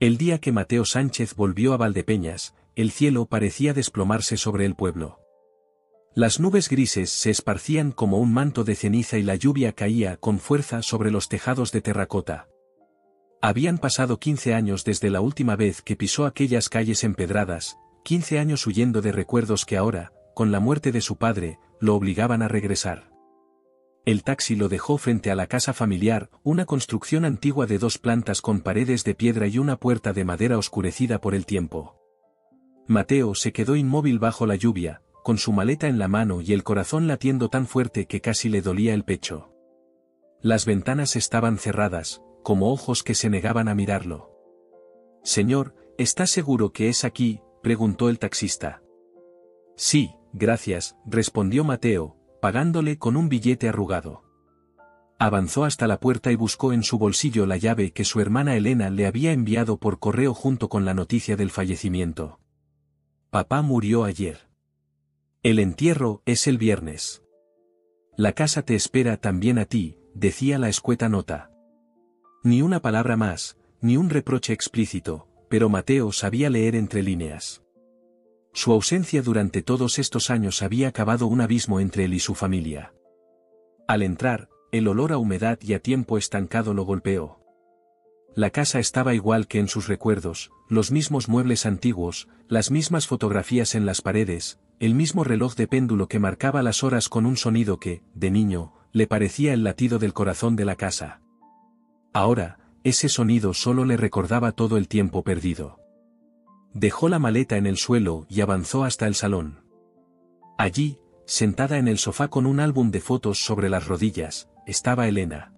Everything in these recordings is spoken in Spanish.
El día que Mateo Sánchez volvió a Valdepeñas, el cielo parecía desplomarse sobre el pueblo. Las nubes grises se esparcían como un manto de ceniza y la lluvia caía con fuerza sobre los tejados de terracota. Habían pasado 15 años desde la última vez que pisó aquellas calles empedradas, 15 años huyendo de recuerdos que ahora, con la muerte de su padre, lo obligaban a regresar. El taxi lo dejó frente a la casa familiar, una construcción antigua de 2 plantas con paredes de piedra y una puerta de madera oscurecida por el tiempo. Mateo se quedó inmóvil bajo la lluvia, con su maleta en la mano y el corazón latiendo tan fuerte que casi le dolía el pecho. Las ventanas estaban cerradas, como ojos que se negaban a mirarlo. «Señor, ¿está seguro que es aquí?», preguntó el taxista. «Sí, gracias», respondió Mateo, pagándole con un billete arrugado. Avanzó hasta la puerta y buscó en su bolsillo la llave que su hermana Elena le había enviado por correo junto con la noticia del fallecimiento. «Papá murió ayer. El entierro es el viernes. La casa te espera también a ti», decía la escueta nota. Ni una palabra más, ni un reproche explícito, pero Mateo sabía leer entre líneas. Su ausencia durante todos estos años había cavado un abismo entre él y su familia. Al entrar, el olor a humedad y a tiempo estancado lo golpeó. La casa estaba igual que en sus recuerdos, los mismos muebles antiguos, las mismas fotografías en las paredes, el mismo reloj de péndulo que marcaba las horas con un sonido que, de niño, le parecía el latido del corazón de la casa. Ahora, ese sonido solo le recordaba todo el tiempo perdido. Dejó la maleta en el suelo y avanzó hasta el salón. Allí, sentada en el sofá con un álbum de fotos sobre las rodillas, estaba Elena.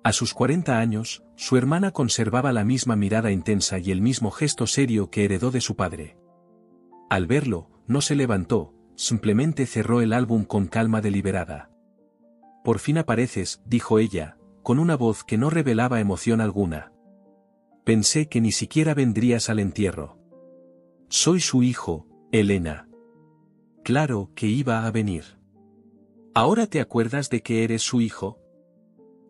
A sus 40 años, su hermana conservaba la misma mirada intensa y el mismo gesto serio que heredó de su padre. Al verlo, no se levantó, simplemente cerró el álbum con calma deliberada. «Por fin apareces», dijo ella, con una voz que no revelaba emoción alguna. «Pensé que ni siquiera vendrías al entierro». «Soy su hijo, Elena». «Claro que iba a venir». «¿Ahora te acuerdas de que eres su hijo?».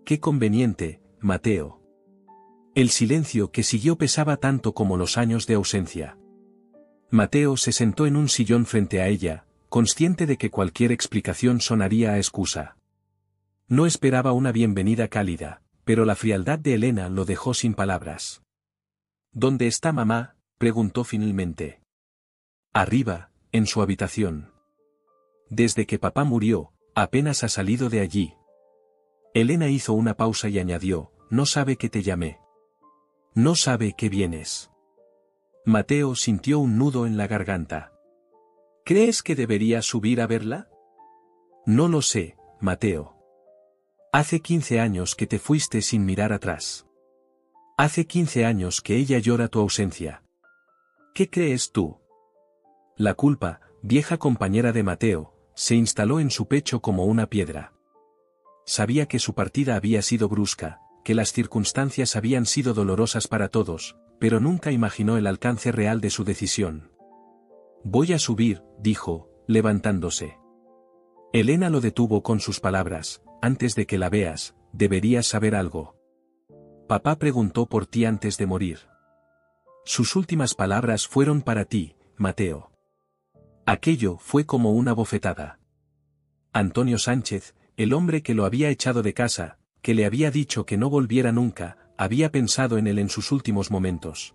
«Qué conveniente, Mateo». El silencio que siguió pesaba tanto como los años de ausencia. Mateo se sentó en un sillón frente a ella, consciente de que cualquier explicación sonaría a excusa. No esperaba una bienvenida cálida, pero la frialdad de Elena lo dejó sin palabras. «¿Dónde está mamá?», preguntó finalmente. «Arriba, en su habitación. Desde que papá murió, apenas ha salido de allí». Elena hizo una pausa y añadió: «No sabe que te llamé. No sabe que vienes». Mateo sintió un nudo en la garganta. «¿Crees que debería subir a verla?». «No lo sé, Mateo. Hace 15 años que te fuiste sin mirar atrás. Hace 15 años que ella llora tu ausencia. ¿Qué crees tú?». La culpa, vieja compañera de Mateo, se instaló en su pecho como una piedra. Sabía que su partida había sido brusca, que las circunstancias habían sido dolorosas para todos, pero nunca imaginó el alcance real de su decisión. «Voy a subir», dijo, levantándose. Elena lo detuvo con sus palabras: «Antes de que la veas, deberías saber algo. Papá preguntó por ti antes de morir. Sus últimas palabras fueron para ti, Mateo». Aquello fue como una bofetada. Antonio Sánchez, el hombre que lo había echado de casa, que le había dicho que no volviera nunca, había pensado en él en sus últimos momentos.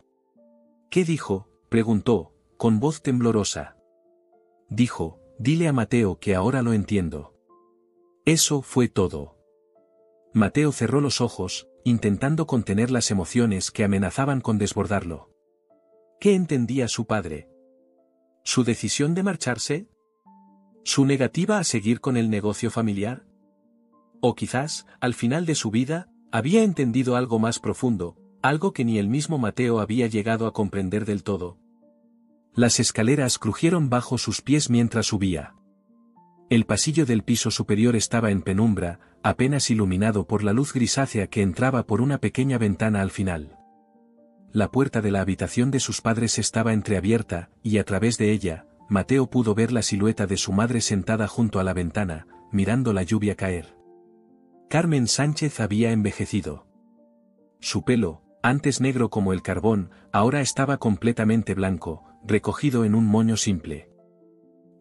«¿Qué dijo?», preguntó, con voz temblorosa. «Dijo: dile a Mateo que ahora lo entiendo». Eso fue todo. Mateo cerró los ojos, intentando contener las emociones que amenazaban con desbordarlo. ¿Qué entendía su padre? ¿Su decisión de marcharse? ¿Su negativa a seguir con el negocio familiar? O quizás, al final de su vida, había entendido algo más profundo, algo que ni el mismo Mateo había llegado a comprender del todo. Las escaleras crujieron bajo sus pies mientras subía. El pasillo del piso superior estaba en penumbra, apenas iluminado por la luz grisácea que entraba por una pequeña ventana al final. La puerta de la habitación de sus padres estaba entreabierta, y a través de ella, Mateo pudo ver la silueta de su madre sentada junto a la ventana, mirando la lluvia caer. Carmen Sánchez había envejecido. Su pelo, Antes negro como el carbón, ahora estaba completamente blanco, recogido en un moño simple.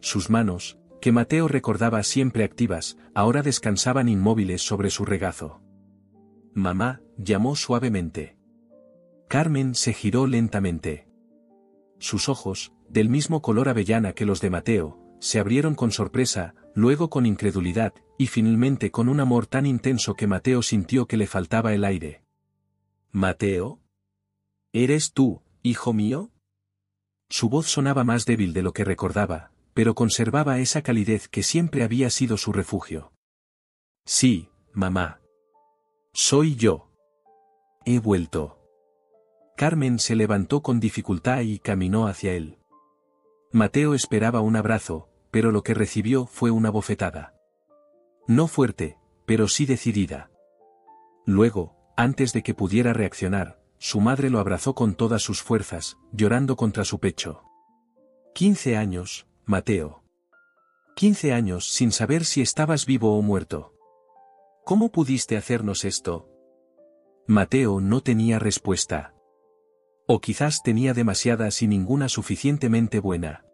Sus manos, que Mateo recordaba siempre activas, ahora descansaban inmóviles sobre su regazo. «Mamá», llamó suavemente. Carmen se giró lentamente. Sus ojos, del mismo color avellana que los de Mateo, se abrieron con sorpresa, luego con incredulidad, y finalmente con un amor tan intenso que Mateo sintió que le faltaba el aire. «¿Mateo? ¿Eres tú, hijo mío?» Su voz sonaba más débil de lo que recordaba, pero conservaba esa calidez que siempre había sido su refugio. «Sí, mamá. Soy yo. He vuelto». Carmen se levantó con dificultad y caminó hacia él. Mateo esperaba un abrazo, pero lo que recibió fue una bofetada. No fuerte, pero sí decidida. Luego, antes de que pudiera reaccionar, su madre lo abrazó con todas sus fuerzas, llorando contra su pecho. 15 años, Mateo. 15 años sin saber si estabas vivo o muerto. ¿Cómo pudiste hacernos esto? Mateo no tenía respuesta. O quizás tenía demasiadas y ninguna suficientemente buena.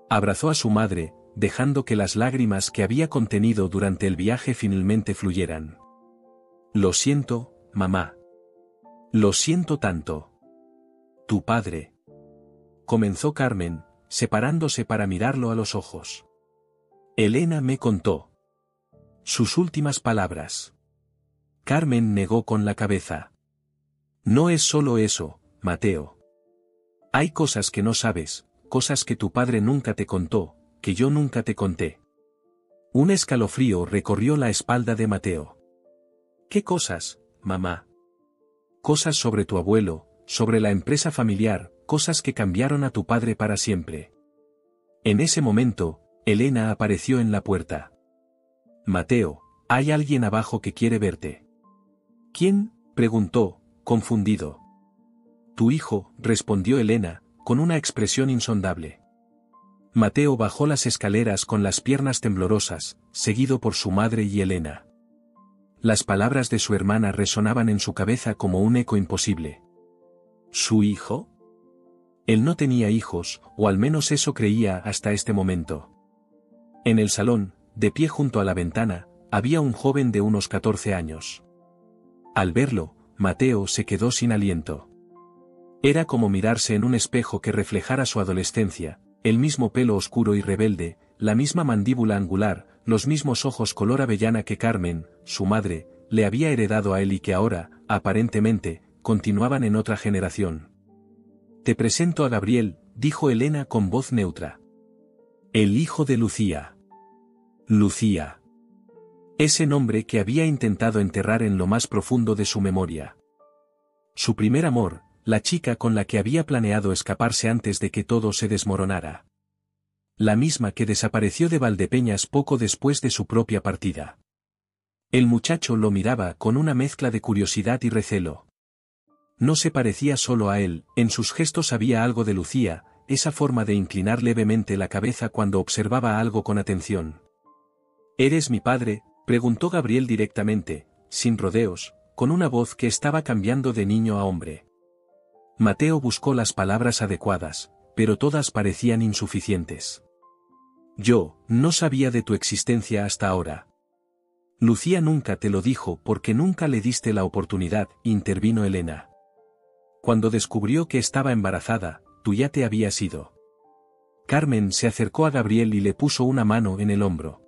Abrazó a su madre, dejando que las lágrimas que había contenido durante el viaje finalmente fluyeran. «Lo siento, mamá. Lo siento tanto. Tu padre». Comenzó Carmen, separándose para mirarlo a los ojos. «Elena me contó. Sus últimas palabras». Carmen negó con la cabeza. «No es solo eso, Mateo. Hay cosas que no sabes, cosas que tu padre nunca te contó, que yo nunca te conté». Un escalofrío recorrió la espalda de Mateo. «¿Qué cosas, mamá?» «Cosas sobre tu abuelo, sobre la empresa familiar, cosas que cambiaron a tu padre para siempre». En ese momento, Elena apareció en la puerta. «Mateo, hay alguien abajo que quiere verte». «¿Quién?», preguntó, confundido. «Tu hijo», respondió Elena, con una expresión insondable. Mateo bajó las escaleras con las piernas temblorosas, seguido por su madre y Elena. Las palabras de su hermana resonaban en su cabeza como un eco imposible. ¿Su hijo? Él no tenía hijos, o al menos eso creía hasta este momento. En el salón, de pie junto a la ventana, había un joven de unos 14 años. Al verlo, Mateo se quedó sin aliento. Era como mirarse en un espejo que reflejara su adolescencia, el mismo pelo oscuro y rebelde, la misma mandíbula angular, los mismos ojos color avellana que Carmen, su madre, le había heredado a él y que ahora, aparentemente, continuaban en otra generación. «Te presento a Gabriel», dijo Elena con voz neutra. «El hijo de Lucía». Lucía. Ese nombre que había intentado enterrar en lo más profundo de su memoria. Su primer amor, la chica con la que había planeado escaparse antes de que todo se desmoronara. La misma que desapareció de Valdepeñas poco después de su propia partida. El muchacho lo miraba con una mezcla de curiosidad y recelo. No se parecía solo a él, en sus gestos había algo de Lucía, esa forma de inclinar levemente la cabeza cuando observaba algo con atención. «¿Eres mi padre?», preguntó Gabriel directamente, sin rodeos, con una voz que estaba cambiando de niño a hombre. Mateo buscó las palabras adecuadas, pero todas parecían insuficientes. «Yo, no sabía de tu existencia hasta ahora». «Lucía nunca te lo dijo porque nunca le diste la oportunidad», intervino Elena. «Cuando descubrió que estaba embarazada, tú ya te habías ido». Carmen se acercó a Gabriel y le puso una mano en el hombro.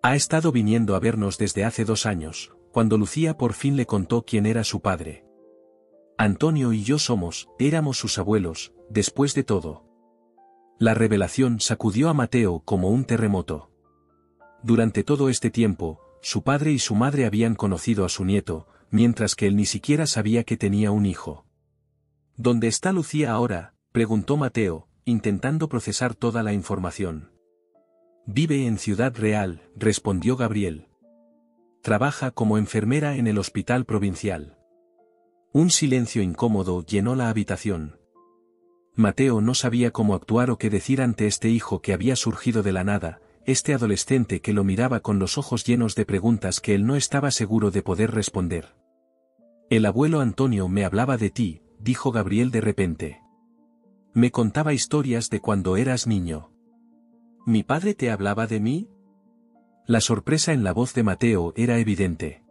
«Ha estado viniendo a vernos desde hace 2 años, cuando Lucía por fin le contó quién era su padre. Antonio y yo éramos sus abuelos, después de todo». La revelación sacudió a Mateo como un terremoto. Durante todo este tiempo, su padre y su madre habían conocido a su nieto, mientras que él ni siquiera sabía que tenía un hijo. «¿Dónde está Lucía ahora?», preguntó Mateo, intentando procesar toda la información. «Vive en Ciudad Real», respondió Gabriel. «Trabaja como enfermera en el hospital provincial». Un silencio incómodo llenó la habitación. Mateo no sabía cómo actuar o qué decir ante este hijo que había surgido de la nada, este adolescente que lo miraba con los ojos llenos de preguntas que él no estaba seguro de poder responder. El abuelo Antonio me hablaba de ti, dijo Gabriel de repente. Me contaba historias de cuando eras niño. ¿Mi padre te hablaba de mí? La sorpresa en la voz de Mateo era evidente.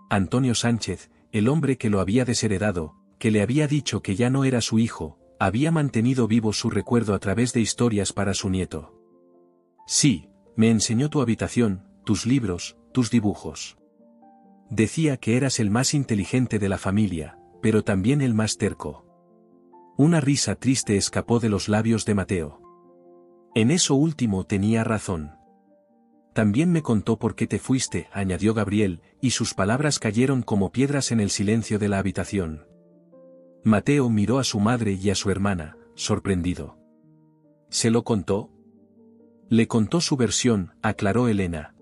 Antonio Sánchez, el hombre que lo había desheredado, que le había dicho que ya no era su hijo, había mantenido vivo su recuerdo a través de historias para su nieto. Sí, me enseñó tu habitación, tus libros, tus dibujos. Decía que eras el más inteligente de la familia, pero también el más terco. Una risa triste escapó de los labios de Mateo. En eso último tenía razón. También me contó por qué te fuiste, añadió Gabriel, y sus palabras cayeron como piedras en el silencio de la habitación. Mateo miró a su madre y a su hermana, sorprendido. ¿Se lo contó? Le contó su versión, aclaró Elena.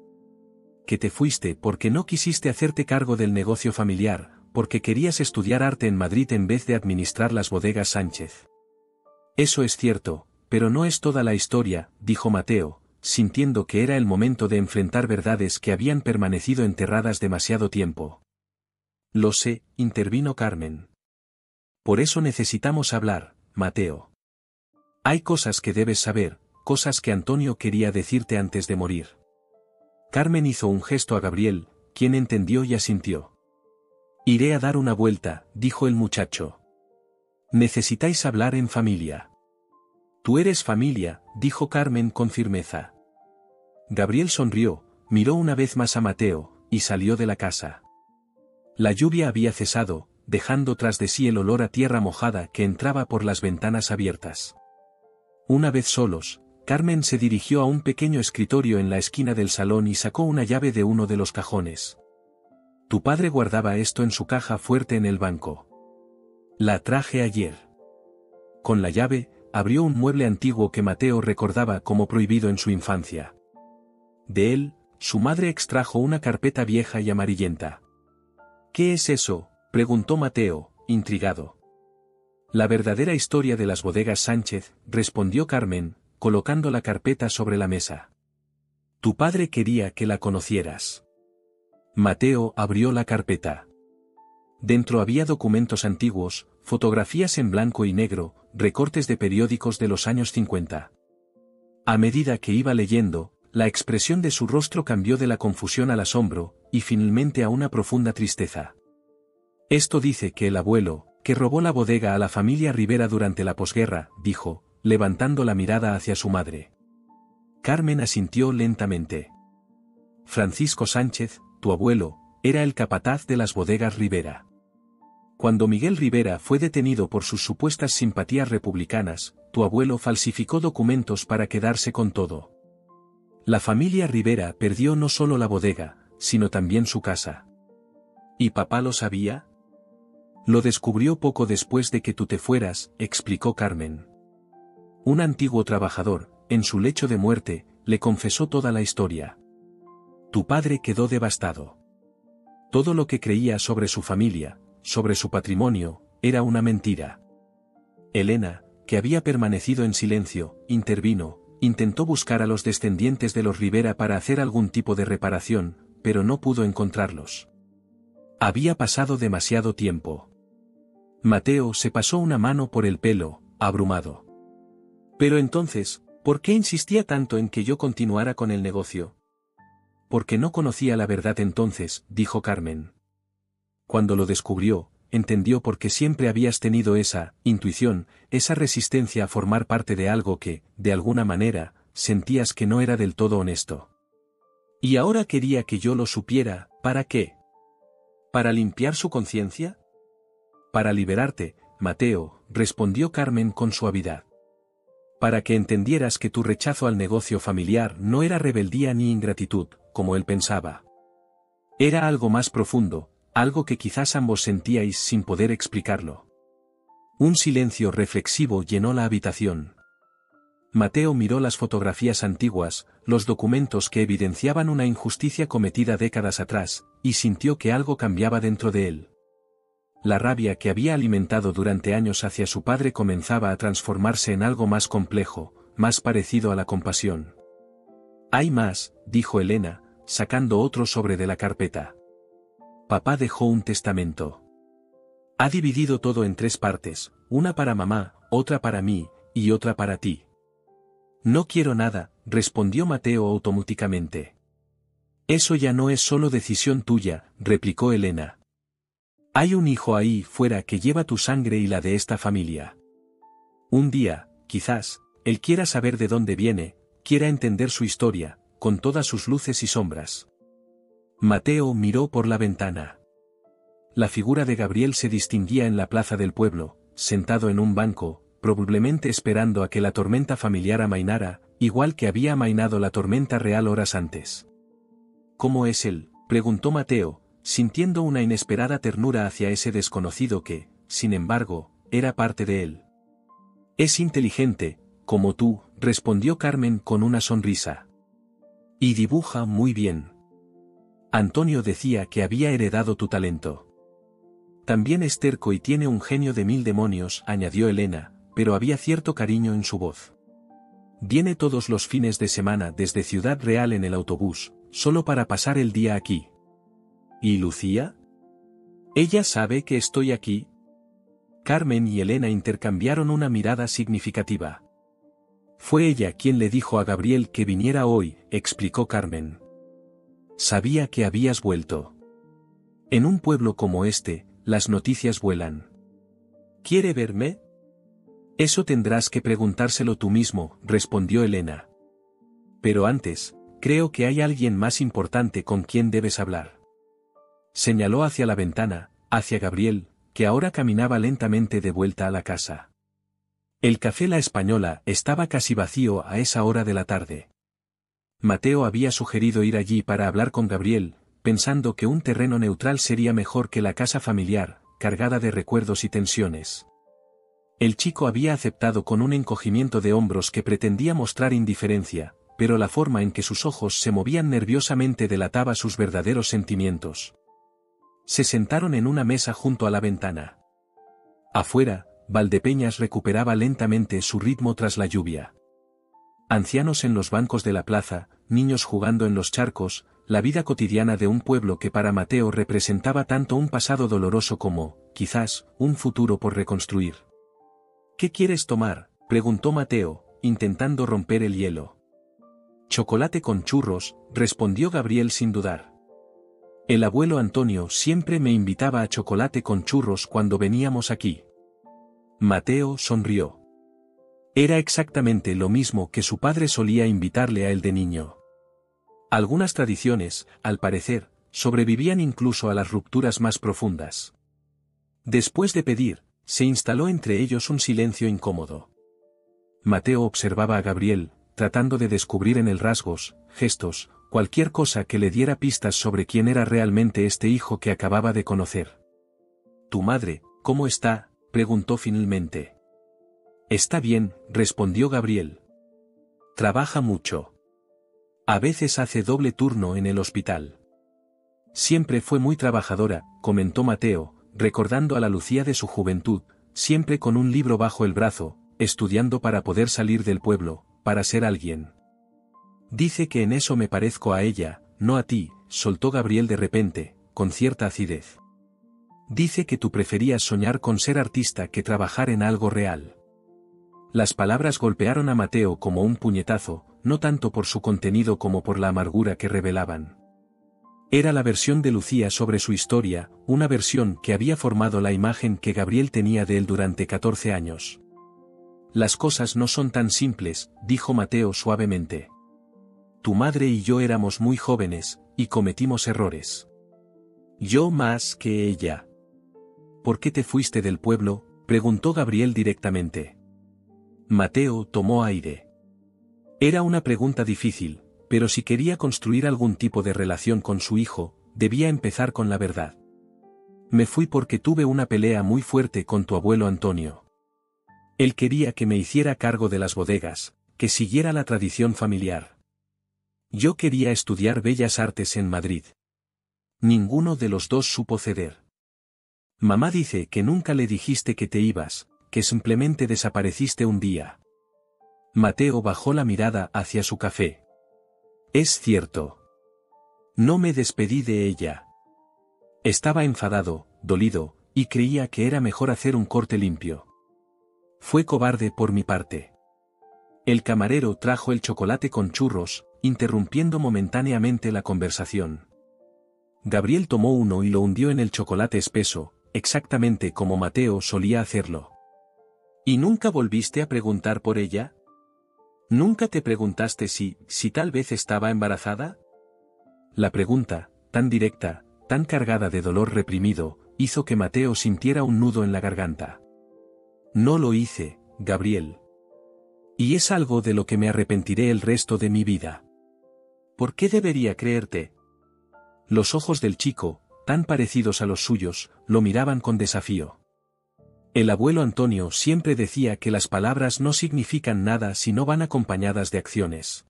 Que te fuiste porque no quisiste hacerte cargo del negocio familiar, porque querías estudiar arte en Madrid en vez de administrar las bodegas Sánchez. Eso es cierto, pero no es toda la historia, dijo Mateo, sintiendo que era el momento de enfrentar verdades que habían permanecido enterradas demasiado tiempo. Lo sé, intervino Carmen. Por eso necesitamos hablar, Mateo. Hay cosas que debes saber, cosas que Antonio quería decirte antes de morir. Carmen hizo un gesto a Gabriel, quien entendió y asintió. Iré a dar una vuelta, dijo el muchacho. Necesitáis hablar en familia. Tú eres familia, dijo Carmen con firmeza. Gabriel sonrió, miró una vez más a Mateo, y salió de la casa. La lluvia había cesado, dejando tras de sí el olor a tierra mojada que entraba por las ventanas abiertas. Una vez solos, Carmen se dirigió a un pequeño escritorio en la esquina del salón y sacó una llave de uno de los cajones. Tu padre guardaba esto en su caja fuerte en el banco. La traje ayer. Con la llave, abrió un mueble antiguo que Mateo recordaba como prohibido en su infancia. De él, su madre extrajo una carpeta vieja y amarillenta. ¿Qué es eso?, preguntó Mateo, intrigado. La verdadera historia de las bodegas Sánchez, respondió Carmen, colocando la carpeta sobre la mesa. Tu padre quería que la conocieras. Mateo abrió la carpeta. Dentro había documentos antiguos, fotografías en blanco y negro, recortes de periódicos de los años 50. A medida que iba leyendo, la expresión de su rostro cambió de la confusión al asombro, y finalmente a una profunda tristeza. Esto dice que el abuelo, que robó la bodega a la familia Rivera durante la posguerra, dijo, levantando la mirada hacia su madre. Carmen asintió lentamente. Francisco Sánchez, tu abuelo, era el capataz de las bodegas Rivera. Cuando Miguel Rivera fue detenido por sus supuestas simpatías republicanas, tu abuelo falsificó documentos para quedarse con todo. La familia Rivera perdió no solo la bodega, sino también su casa. ¿Y papá lo sabía? Lo descubrió poco después de que tú te fueras, explicó Carmen. Un antiguo trabajador, en su lecho de muerte, le confesó toda la historia. Tu padre quedó devastado. Todo lo que creía sobre su familia, sobre su patrimonio, era una mentira. Elena, que había permanecido en silencio, intervino, intentó buscar a los descendientes de los Rivera para hacer algún tipo de reparación, pero no pudo encontrarlos. Había pasado demasiado tiempo. Mateo se pasó una mano por el pelo, abrumado. Pero entonces, ¿por qué insistía tanto en que yo continuara con el negocio? Porque no conocía la verdad entonces, dijo Carmen. Cuando lo descubrió, entendió por qué siempre habías tenido esa intuición, esa resistencia a formar parte de algo que, de alguna manera, sentías que no era del todo honesto. Y ahora quería que yo lo supiera, ¿para qué? ¿Para limpiar su conciencia? Para liberarte, Mateo, respondió Carmen con suavidad. Para que entendieras que tu rechazo al negocio familiar no era rebeldía ni ingratitud, como él pensaba. Era algo más profundo, algo que quizás ambos sentíais sin poder explicarlo. Un silencio reflexivo llenó la habitación. Mateo miró las fotografías antiguas, los documentos que evidenciaban una injusticia cometida décadas atrás, y sintió que algo cambiaba dentro de él. La rabia que había alimentado durante años hacia su padre comenzaba a transformarse en algo más complejo, más parecido a la compasión. Hay más, dijo Elena, sacando otro sobre de la carpeta. Papá dejó un testamento. Ha dividido todo en 3 partes, una para mamá, otra para mí, y otra para ti. No quiero nada, respondió Mateo automáticamente. Eso ya no es solo decisión tuya, replicó Elena. Hay un hijo ahí fuera que lleva tu sangre y la de esta familia. Un día, quizás, él quiera saber de dónde viene, quiera entender su historia, con todas sus luces y sombras. Mateo miró por la ventana. La figura de Gabriel se distinguía en la plaza del pueblo, sentado en un banco, probablemente esperando a que la tormenta familiar amainara, igual que había amainado la tormenta real horas antes. ¿Cómo es él?, preguntó Mateo, sintiendo una inesperada ternura hacia ese desconocido que, sin embargo, era parte de él. Es inteligente, como tú, respondió Carmen con una sonrisa. Y dibuja muy bien. Antonio decía que había heredado tu talento. También es terco y tiene un genio de 1000 demonios, añadió Elena, pero había cierto cariño en su voz. Viene todos los fines de semana desde Ciudad Real en el autobús, solo para pasar el día aquí. ¿Y Lucía? ¿Ella sabe que estoy aquí? Carmen y Elena intercambiaron una mirada significativa. Fue ella quien le dijo a Gabriel que viniera hoy, explicó Carmen. Sabía que habías vuelto. En un pueblo como este, las noticias vuelan. ¿Quiere verme? Eso tendrás que preguntárselo tú mismo, respondió Elena. Pero antes, creo que hay alguien más importante con quien debes hablar. Señaló hacia la ventana, hacia Gabriel, que ahora caminaba lentamente de vuelta a la casa. El café La Española estaba casi vacío a esa hora de la tarde. Mateo había sugerido ir allí para hablar con Gabriel, pensando que un terreno neutral sería mejor que la casa familiar, cargada de recuerdos y tensiones. El chico había aceptado con un encogimiento de hombros que pretendía mostrar indiferencia, pero la forma en que sus ojos se movían nerviosamente delataba sus verdaderos sentimientos. Se sentaron en una mesa junto a la ventana. Afuera, Valdepeñas recuperaba lentamente su ritmo tras la lluvia. Ancianos en los bancos de la plaza, niños jugando en los charcos, la vida cotidiana de un pueblo que para Mateo representaba tanto un pasado doloroso como, quizás, un futuro por reconstruir. ¿Qué quieres tomar?, preguntó Mateo, intentando romper el hielo. Chocolate con churros, respondió Gabriel sin dudar. El abuelo Antonio siempre me invitaba a chocolate con churros cuando veníamos aquí. Mateo sonrió. Era exactamente lo mismo que su padre solía invitarle a él de niño. Algunas tradiciones, al parecer, sobrevivían incluso a las rupturas más profundas. Después de pedir, se instaló entre ellos un silencio incómodo. Mateo observaba a Gabriel, tratando de descubrir en él rasgos, gestos, cualquier cosa que le diera pistas sobre quién era realmente este hijo que acababa de conocer. «¿Tu madre, cómo está?», preguntó finalmente. «Está bien», respondió Gabriel. «Trabaja mucho. A veces hace doble turno en el hospital». «Siempre fue muy trabajadora», comentó Mateo, recordando a la Lucía de su juventud, siempre con un libro bajo el brazo, estudiando para poder salir del pueblo, para ser alguien. «Dice que en eso me parezco a ella, no a ti», soltó Gabriel de repente, con cierta acidez. «Dice que tú preferías soñar con ser artista que trabajar en algo real». Las palabras golpearon a Mateo como un puñetazo, no tanto por su contenido como por la amargura que revelaban. Era la versión de Lucía sobre su historia, una versión que había formado la imagen que Gabriel tenía de él durante 14 años. «Las cosas no son tan simples», dijo Mateo suavemente. «Tu madre y yo éramos muy jóvenes, y cometimos errores. Yo más que ella». «¿Por qué te fuiste del pueblo?», preguntó Gabriel directamente. Mateo tomó aire. Era una pregunta difícil, pero si quería construir algún tipo de relación con su hijo, debía empezar con la verdad. «Me fui porque tuve una pelea muy fuerte con tu abuelo Antonio. Él quería que me hiciera cargo de las bodegas, que siguiera la tradición familiar. Yo quería estudiar Bellas Artes en Madrid. Ninguno de los dos supo ceder. Mamá dice que nunca le dijiste que te ibas, que simplemente desapareciste un día». Mateo bajó la mirada hacia su café. «Es cierto. No me despedí de ella. Estaba enfadado, dolido, y creía que era mejor hacer un corte limpio. Fue cobarde por mi parte. El camarero trajo el chocolate con churros, interrumpiendo momentáneamente la conversación. Gabriel tomó uno y lo hundió en el chocolate espeso, exactamente como Mateo solía hacerlo. ¿Y nunca volviste a preguntar por ella? ¿Nunca te preguntaste si tal vez estaba embarazada? La pregunta, tan directa, tan cargada de dolor reprimido, hizo que Mateo sintiera un nudo en la garganta. No lo hice, Gabriel. Y es algo de lo que me arrepentiré el resto de mi vida. ¿Por qué debería creerte? Los ojos del chico, tan parecidos a los suyos, lo miraban con desafío. El abuelo Antonio siempre decía que las palabras no significan nada si no van acompañadas de acciones.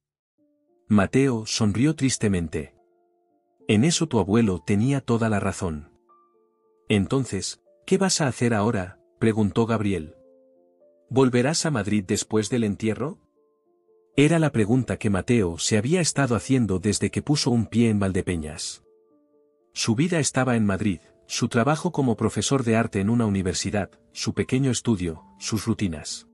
Mateo sonrió tristemente. En eso tu abuelo tenía toda la razón. Entonces, ¿qué vas a hacer ahora?, preguntó Gabriel. ¿Volverás a Madrid después del entierro? Era la pregunta que Mateo se había estado haciendo desde que puso un pie en Valdepeñas. Su vida estaba en Madrid, su trabajo como profesor de arte en una universidad, su pequeño estudio, sus rutinas.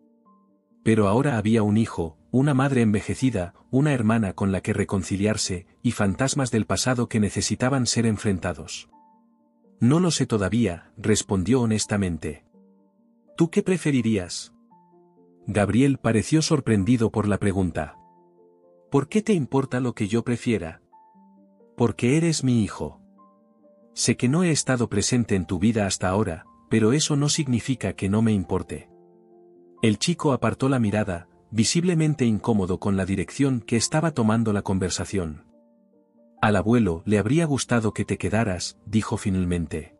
Pero ahora había un hijo, una madre envejecida, una hermana con la que reconciliarse, y fantasmas del pasado que necesitaban ser enfrentados. No lo sé todavía, respondió honestamente. ¿Tú qué preferirías? Gabriel pareció sorprendido por la pregunta. ¿Por qué te importa lo que yo prefiera? Porque eres mi hijo. Sé que no he estado presente en tu vida hasta ahora, pero eso no significa que no me importe. El chico apartó la mirada, visiblemente incómodo con la dirección que estaba tomando la conversación. Al abuelo le habría gustado que te quedaras, dijo finalmente.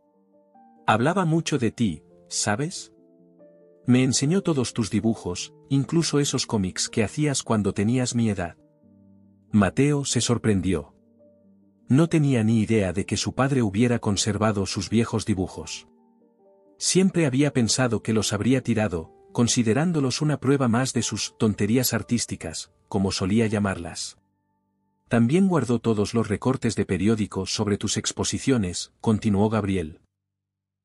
Hablaba mucho de ti, ¿sabes? Me enseñó todos tus dibujos, incluso esos cómics que hacías cuando tenías mi edad. Mateo se sorprendió. No tenía ni idea de que su padre hubiera conservado sus viejos dibujos. Siempre había pensado que los habría tirado, considerándolos una prueba más de sus tonterías artísticas, como solía llamarlas. También guardó todos los recortes de periódicos sobre tus exposiciones, continuó Gabriel.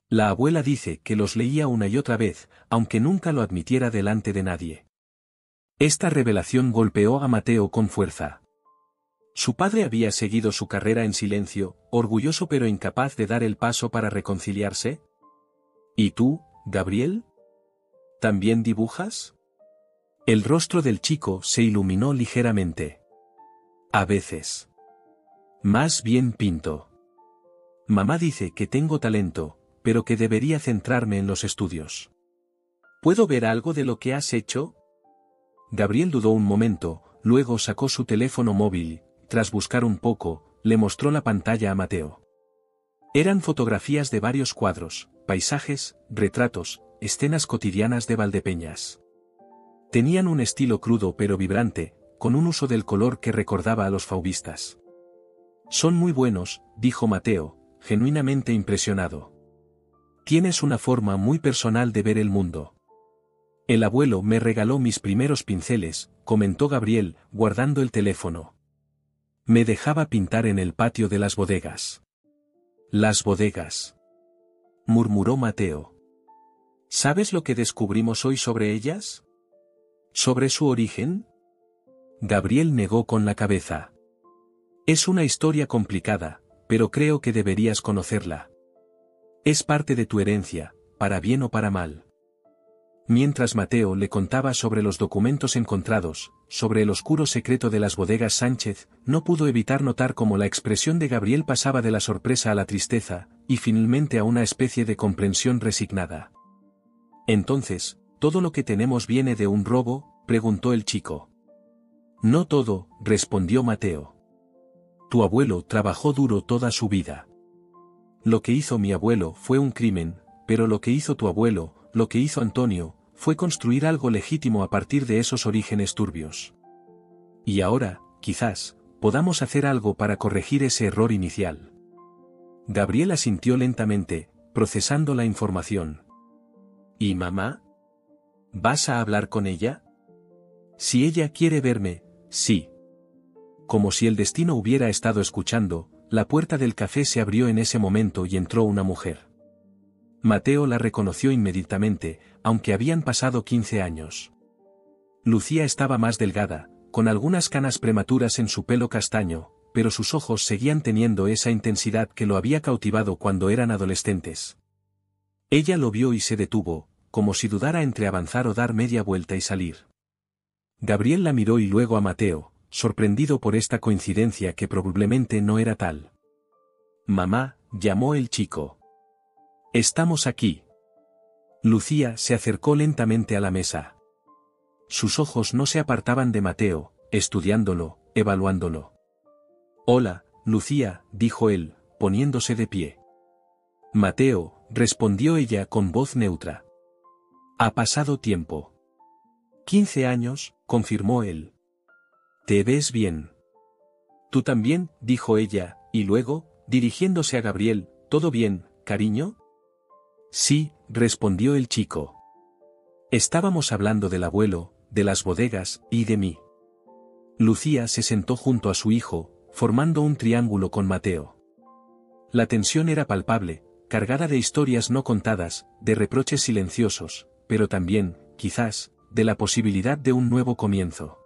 La abuela dice que los leía una y otra vez, aunque nunca lo admitiera delante de nadie. Esta revelación golpeó a Mateo con fuerza. Su padre había seguido su carrera en silencio, orgulloso pero incapaz de dar el paso para reconciliarse. ¿Y tú, Gabriel? ¿También dibujas? El rostro del chico se iluminó ligeramente. A veces. Más bien pinto. Mamá dice que tengo talento, pero que debería centrarme en los estudios. ¿Puedo ver algo de lo que has hecho? Gabriel dudó un momento, luego sacó su teléfono móvil, tras buscar un poco, le mostró la pantalla a Mateo. Eran fotografías de varios cuadros, paisajes, retratos, escenas cotidianas de Valdepeñas. Tenían un estilo crudo pero vibrante, con un uso del color que recordaba a los fauvistas. Son muy buenos, dijo Mateo, genuinamente impresionado. Tienes una forma muy personal de ver el mundo. El abuelo me regaló mis primeros pinceles, comentó Gabriel, guardando el teléfono. Me dejaba pintar en el patio de las bodegas. Las bodegas, murmuró Mateo. ¿Sabes lo que descubrimos hoy sobre ellas? ¿Sobre su origen? Gabriel negó con la cabeza. Es una historia complicada, pero creo que deberías conocerla. Es parte de tu herencia, para bien o para mal. Mientras Mateo le contaba sobre los documentos encontrados, sobre el oscuro secreto de las bodegas Sánchez, no pudo evitar notar cómo la expresión de Gabriel pasaba de la sorpresa a la tristeza, y finalmente a una especie de comprensión resignada. Entonces, ¿todo lo que tenemos viene de un robo?, preguntó el chico. No todo, respondió Mateo. Tu abuelo trabajó duro toda su vida. Lo que hizo mi abuelo fue un crimen, pero lo que hizo tu abuelo, lo que hizo Antonio, fue construir algo legítimo a partir de esos orígenes turbios. Y ahora, quizás, podamos hacer algo para corregir ese error inicial. Gabriel asintió lentamente, procesando la información. ¿Y mamá? ¿Vas a hablar con ella? Si ella quiere verme, sí. Como si el destino hubiera estado escuchando, la puerta del café se abrió en ese momento y entró una mujer. Mateo la reconoció inmediatamente, aunque habían pasado 15 años. Lucía estaba más delgada, con algunas canas prematuras en su pelo castaño, pero sus ojos seguían teniendo esa intensidad que lo había cautivado cuando eran adolescentes. Ella lo vio y se detuvo, como si dudara entre avanzar o dar media vuelta y salir. Gabriel la miró y luego a Mateo, sorprendido por esta coincidencia que probablemente no era tal. «Mamá», llamó el chico. «Estamos aquí». Lucía se acercó lentamente a la mesa. Sus ojos no se apartaban de Mateo, estudiándolo, evaluándolo. «Hola, Lucía», dijo él, poniéndose de pie. «Mateo», respondió ella con voz neutra. «Ha pasado tiempo». 15 años, confirmó él. «Te ves bien». «Tú también», dijo ella, y luego, dirigiéndose a Gabriel, «¿Todo bien, cariño?» «Sí», respondió el chico. «Estábamos hablando del abuelo, de las bodegas, y de mí». Lucía se sentó junto a su hijo, formando un triángulo con Mateo. La tensión era palpable, cargada de historias no contadas, de reproches silenciosos, pero también, quizás, de la posibilidad de un nuevo comienzo.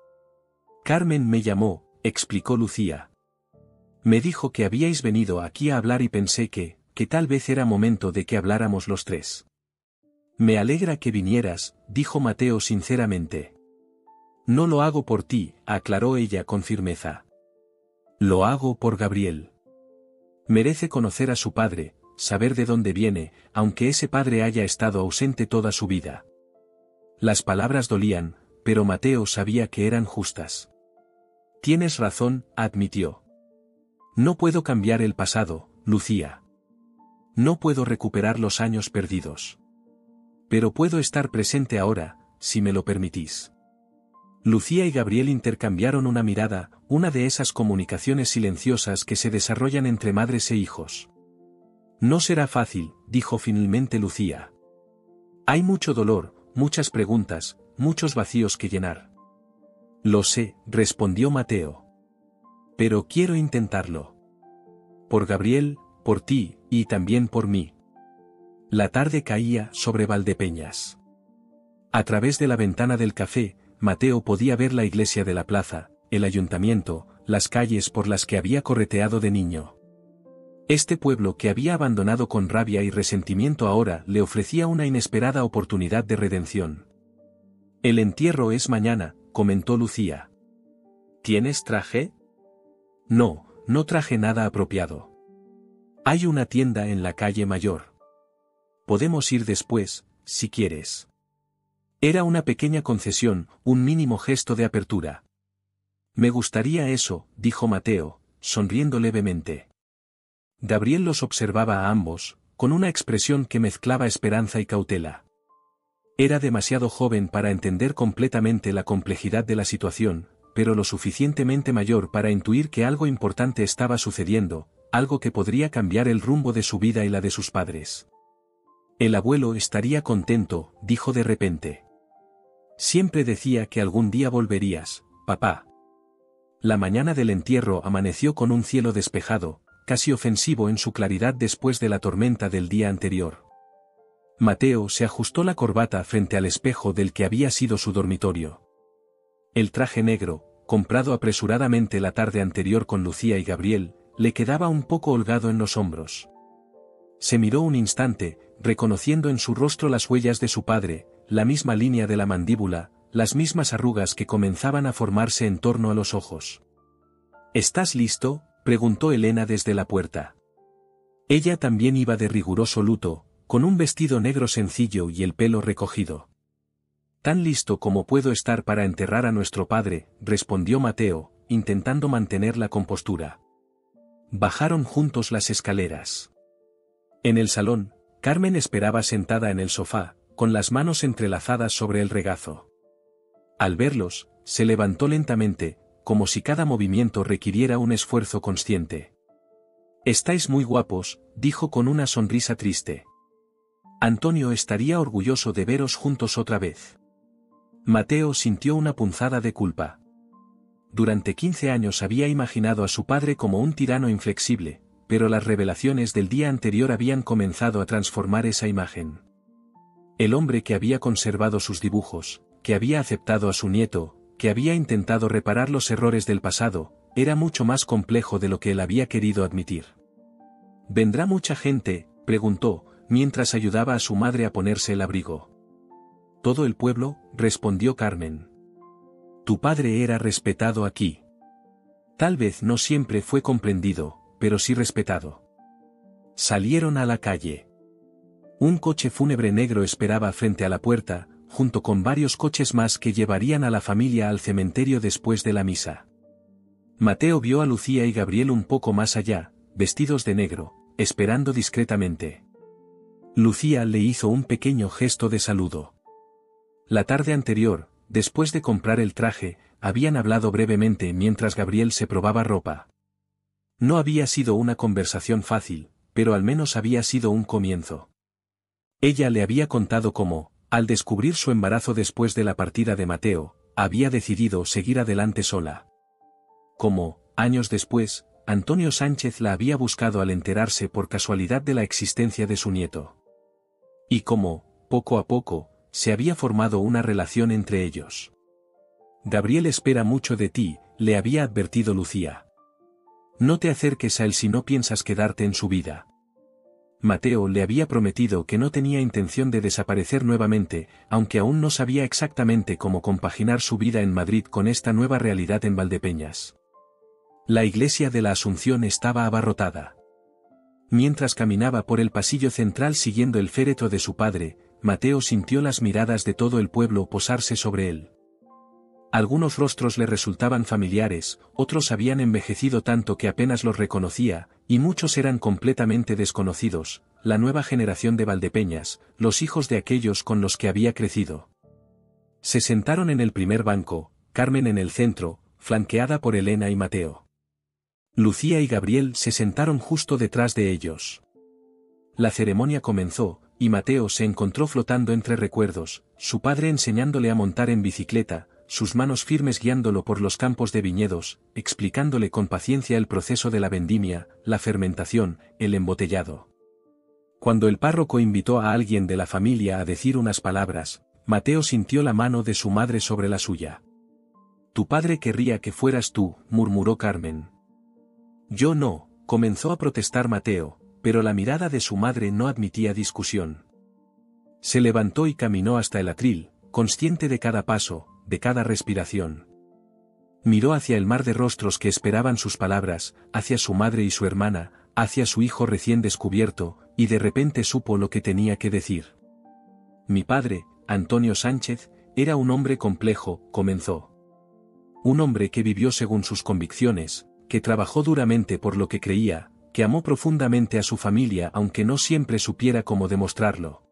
«Carmen me llamó», explicó Lucía. «Me dijo que habíais venido aquí a hablar y pensé que tal vez era momento de que habláramos los tres». «Me alegra que vinieras», dijo Mateo sinceramente. «No lo hago por ti», aclaró ella con firmeza. «Lo hago por Gabriel. Merece conocer a su padre, saber de dónde viene, aunque ese padre haya estado ausente toda su vida». Las palabras dolían, pero Mateo sabía que eran justas. «Tienes razón», admitió. «No puedo cambiar el pasado, Lucía. No puedo recuperar los años perdidos. Pero puedo estar presente ahora, si me lo permitís». Lucía y Gabriel intercambiaron una mirada, una de esas comunicaciones silenciosas que se desarrollan entre madres e hijos. «No será fácil», dijo finalmente Lucía. «Hay mucho dolor, muchas preguntas, muchos vacíos que llenar». «Lo sé», respondió Mateo. «Pero quiero intentarlo. Por Gabriel, por ti, y también por mí». La tarde caía sobre Valdepeñas. A través de la ventana del café, Mateo podía ver la iglesia de la plaza, el ayuntamiento, las calles por las que había correteado de niño. Este pueblo que había abandonado con rabia y resentimiento ahora le ofrecía una inesperada oportunidad de redención. «El entierro es mañana», comentó Lucía. «¿Tienes traje?» «No, no traje nada apropiado. Hay una tienda en la calle Mayor. Podemos ir después, si quieres». Era una pequeña concesión, un mínimo gesto de apertura. «Me gustaría eso», dijo Mateo, sonriendo levemente. Gabriel los observaba a ambos, con una expresión que mezclaba esperanza y cautela. Era demasiado joven para entender completamente la complejidad de la situación, pero lo suficientemente mayor para intuir que algo importante estaba sucediendo, algo que podría cambiar el rumbo de su vida y la de sus padres. «El abuelo estaría contento», dijo de repente. «Siempre decía que algún día volverías, papá». La mañana del entierro amaneció con un cielo despejado, casi ofensivo en su claridad después de la tormenta del día anterior. Mateo se ajustó la corbata frente al espejo del que había sido su dormitorio. El traje negro, comprado apresuradamente la tarde anterior con Lucía y Gabriel, le quedaba un poco holgado en los hombros. Se miró un instante, reconociendo en su rostro las huellas de su padre, la misma línea de la mandíbula, las mismas arrugas que comenzaban a formarse en torno a los ojos. «¿Estás listo?», preguntó Elena desde la puerta. Ella también iba de riguroso luto, con un vestido negro sencillo y el pelo recogido. «Tan listo como puedo estar para enterrar a nuestro padre», respondió Mateo, intentando mantener la compostura. Bajaron juntos las escaleras. En el salón, Carmen esperaba sentada en el sofá, con las manos entrelazadas sobre el regazo. Al verlos, se levantó lentamente, como si cada movimiento requiriera un esfuerzo consciente. «Estáis muy guapos», dijo con una sonrisa triste. «Antonio estaría orgulloso de veros juntos otra vez». Mateo sintió una punzada de culpa. Durante 15 años había imaginado a su padre como un tirano inflexible, pero las revelaciones del día anterior habían comenzado a transformar esa imagen. El hombre que había conservado sus dibujos, que había aceptado a su nieto, que había intentado reparar los errores del pasado, era mucho más complejo de lo que él había querido admitir. ¿Vendrá mucha gente?, preguntó, mientras ayudaba a su madre a ponerse el abrigo. Todo el pueblo, respondió Carmen. Tu padre era respetado aquí. Tal vez no siempre fue comprendido, pero sí respetado. Salieron a la calle. Un coche fúnebre negro esperaba frente a la puerta, junto con varios coches más que llevarían a la familia al cementerio después de la misa. Mateo vio a Lucía y Gabriel un poco más allá, vestidos de negro, esperando discretamente. Lucía le hizo un pequeño gesto de saludo. La tarde anterior, después de comprar el traje, habían hablado brevemente mientras Gabriel se probaba ropa. No había sido una conversación fácil, pero al menos había sido un comienzo. Ella le había contado cómo, al descubrir su embarazo después de la partida de Mateo, había decidido seguir adelante sola. Cómo, años después, Antonio Sánchez la había buscado al enterarse por casualidad de la existencia de su nieto. Y cómo, poco a poco, se había formado una relación entre ellos. Gabriel espera mucho de ti, le había advertido Lucía. No te acerques a él si no piensas quedarte en su vida. Mateo le había prometido que no tenía intención de desaparecer nuevamente, aunque aún no sabía exactamente cómo compaginar su vida en Madrid con esta nueva realidad en Valdepeñas. La iglesia de la Asunción estaba abarrotada. Mientras caminaba por el pasillo central siguiendo el féretro de su padre, Mateo sintió las miradas de todo el pueblo posarse sobre él. Algunos rostros le resultaban familiares, otros habían envejecido tanto que apenas los reconocía, y muchos eran completamente desconocidos, la nueva generación de Valdepeñas, los hijos de aquellos con los que había crecido. Se sentaron en el primer banco, Carmen en el centro, flanqueada por Elena y Mateo. Lucía y Gabriel se sentaron justo detrás de ellos. La ceremonia comenzó, y Mateo se encontró flotando entre recuerdos, su padre enseñándole a montar en bicicleta, sus manos firmes guiándolo por los campos de viñedos, explicándole con paciencia el proceso de la vendimia, la fermentación, el embotellado. Cuando el párroco invitó a alguien de la familia a decir unas palabras, Mateo sintió la mano de su madre sobre la suya. Tu padre querría que fueras tú, murmuró Carmen. Yo no, comenzó a protestar Mateo, pero la mirada de su madre no admitía discusión. Se levantó y caminó hasta el atril, consciente de cada paso, de cada respiración. Miró hacia el mar de rostros que esperaban sus palabras, hacia su madre y su hermana, hacia su hijo recién descubierto, y de repente supo lo que tenía que decir. Mi padre, Antonio Sánchez, era un hombre complejo, comenzó. Un hombre que vivió según sus convicciones, que trabajó duramente por lo que creía, que amó profundamente a su familia aunque no siempre supiera cómo demostrarlo.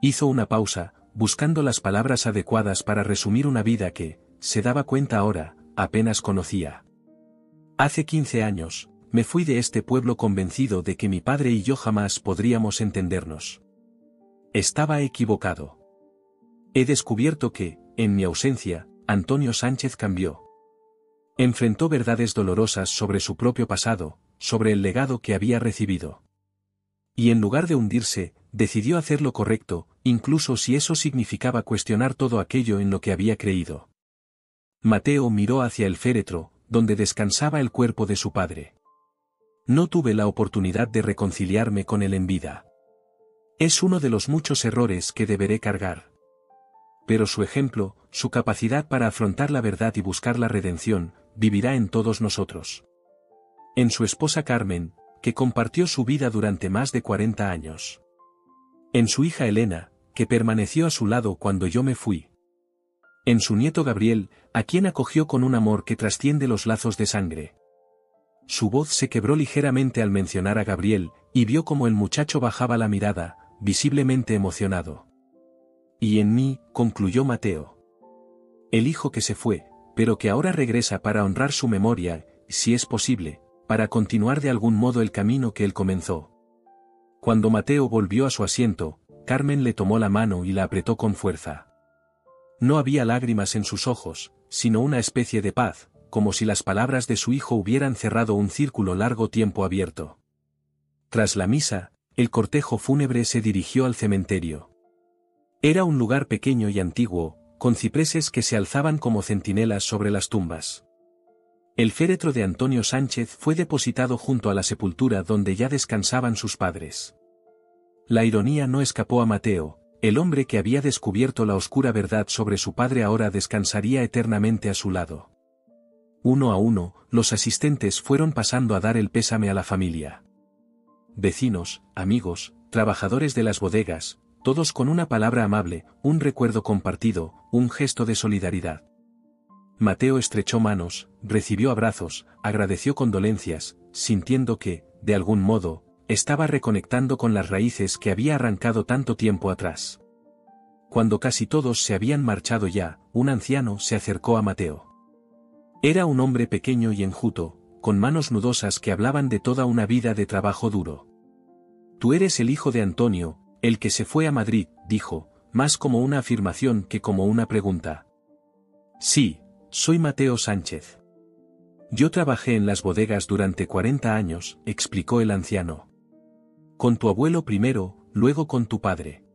Hizo una pausa, buscando las palabras adecuadas para resumir una vida que, se daba cuenta ahora, apenas conocía. Hace 15 años, me fui de este pueblo convencido de que mi padre y yo jamás podríamos entendernos. Estaba equivocado. He descubierto que, en mi ausencia, Antonio Sánchez cambió. Enfrentó verdades dolorosas sobre su propio pasado, sobre el legado que había recibido. Y en lugar de hundirse, decidió hacer lo correcto, incluso si eso significaba cuestionar todo aquello en lo que había creído. Mateo miró hacia el féretro, donde descansaba el cuerpo de su padre. No tuve la oportunidad de reconciliarme con él en vida. Es uno de los muchos errores que deberé cargar. Pero su ejemplo, su capacidad para afrontar la verdad y buscar la redención, vivirá en todos nosotros. En su esposa Carmen, que compartió su vida durante más de 40 años. En su hija Elena, que permaneció a su lado cuando yo me fui. En su nieto Gabriel, a quien acogió con un amor que trasciende los lazos de sangre. Su voz se quebró ligeramente al mencionar a Gabriel, y vio como el muchacho bajaba la mirada, visiblemente emocionado. Y en mí, concluyó Mateo. El hijo que se fue, pero que ahora regresa para honrar su memoria, si es posible, para continuar de algún modo el camino que él comenzó. Cuando Mateo volvió a su asiento, Carmen le tomó la mano y la apretó con fuerza. No había lágrimas en sus ojos, sino una especie de paz, como si las palabras de su hijo hubieran cerrado un círculo largo tiempo abierto. Tras la misa, el cortejo fúnebre se dirigió al cementerio. Era un lugar pequeño y antiguo, con cipreses que se alzaban como centinelas sobre las tumbas. El féretro de Antonio Sánchez fue depositado junto a la sepultura donde ya descansaban sus padres. La ironía no escapó a Mateo, el hombre que había descubierto la oscura verdad sobre su padre ahora descansaría eternamente a su lado. Uno a uno, los asistentes fueron pasando a dar el pésame a la familia. Vecinos, amigos, trabajadores de las bodegas, todos con una palabra amable, un recuerdo compartido, un gesto de solidaridad. Mateo estrechó manos, recibió abrazos, agradeció condolencias, sintiendo que, de algún modo, estaba reconectando con las raíces que había arrancado tanto tiempo atrás. Cuando casi todos se habían marchado ya, un anciano se acercó a Mateo. Era un hombre pequeño y enjuto, con manos nudosas que hablaban de toda una vida de trabajo duro. Tú eres el hijo de Antonio, el que se fue a Madrid, dijo, más como una afirmación que como una pregunta. Sí, soy Mateo Sánchez. Yo trabajé en las bodegas durante 40 años, explicó el anciano. Con tu abuelo primero, luego con tu padre.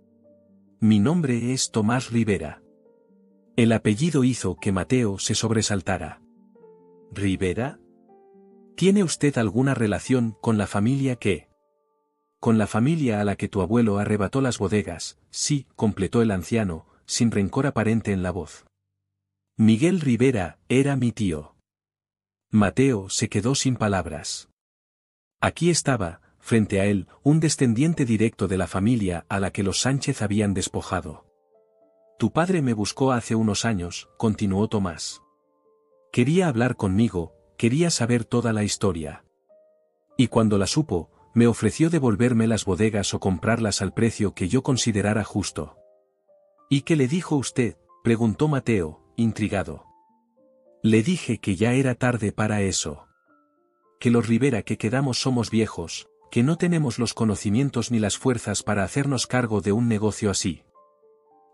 Mi nombre es Tomás Rivera. El apellido hizo que Mateo se sobresaltara. ¿Rivera? ¿Tiene usted alguna relación con la familia que? Con la familia a la que tu abuelo arrebató las bodegas, sí, completó el anciano, sin rencor aparente en la voz. Miguel Rivera era mi tío. Mateo se quedó sin palabras. Aquí estaba, frente a él, un descendiente directo de la familia a la que los Sánchez habían despojado. Tu padre me buscó hace unos años, continuó Tomás. Quería hablar conmigo, quería saber toda la historia. Y cuando la supo, me ofreció devolverme las bodegas o comprarlas al precio que yo considerara justo. ¿Y qué le dijo usted?, preguntó Mateo, intrigado. Le dije que ya era tarde para eso. Que los Rivera que quedamos somos viejos, que no tenemos los conocimientos ni las fuerzas para hacernos cargo de un negocio así.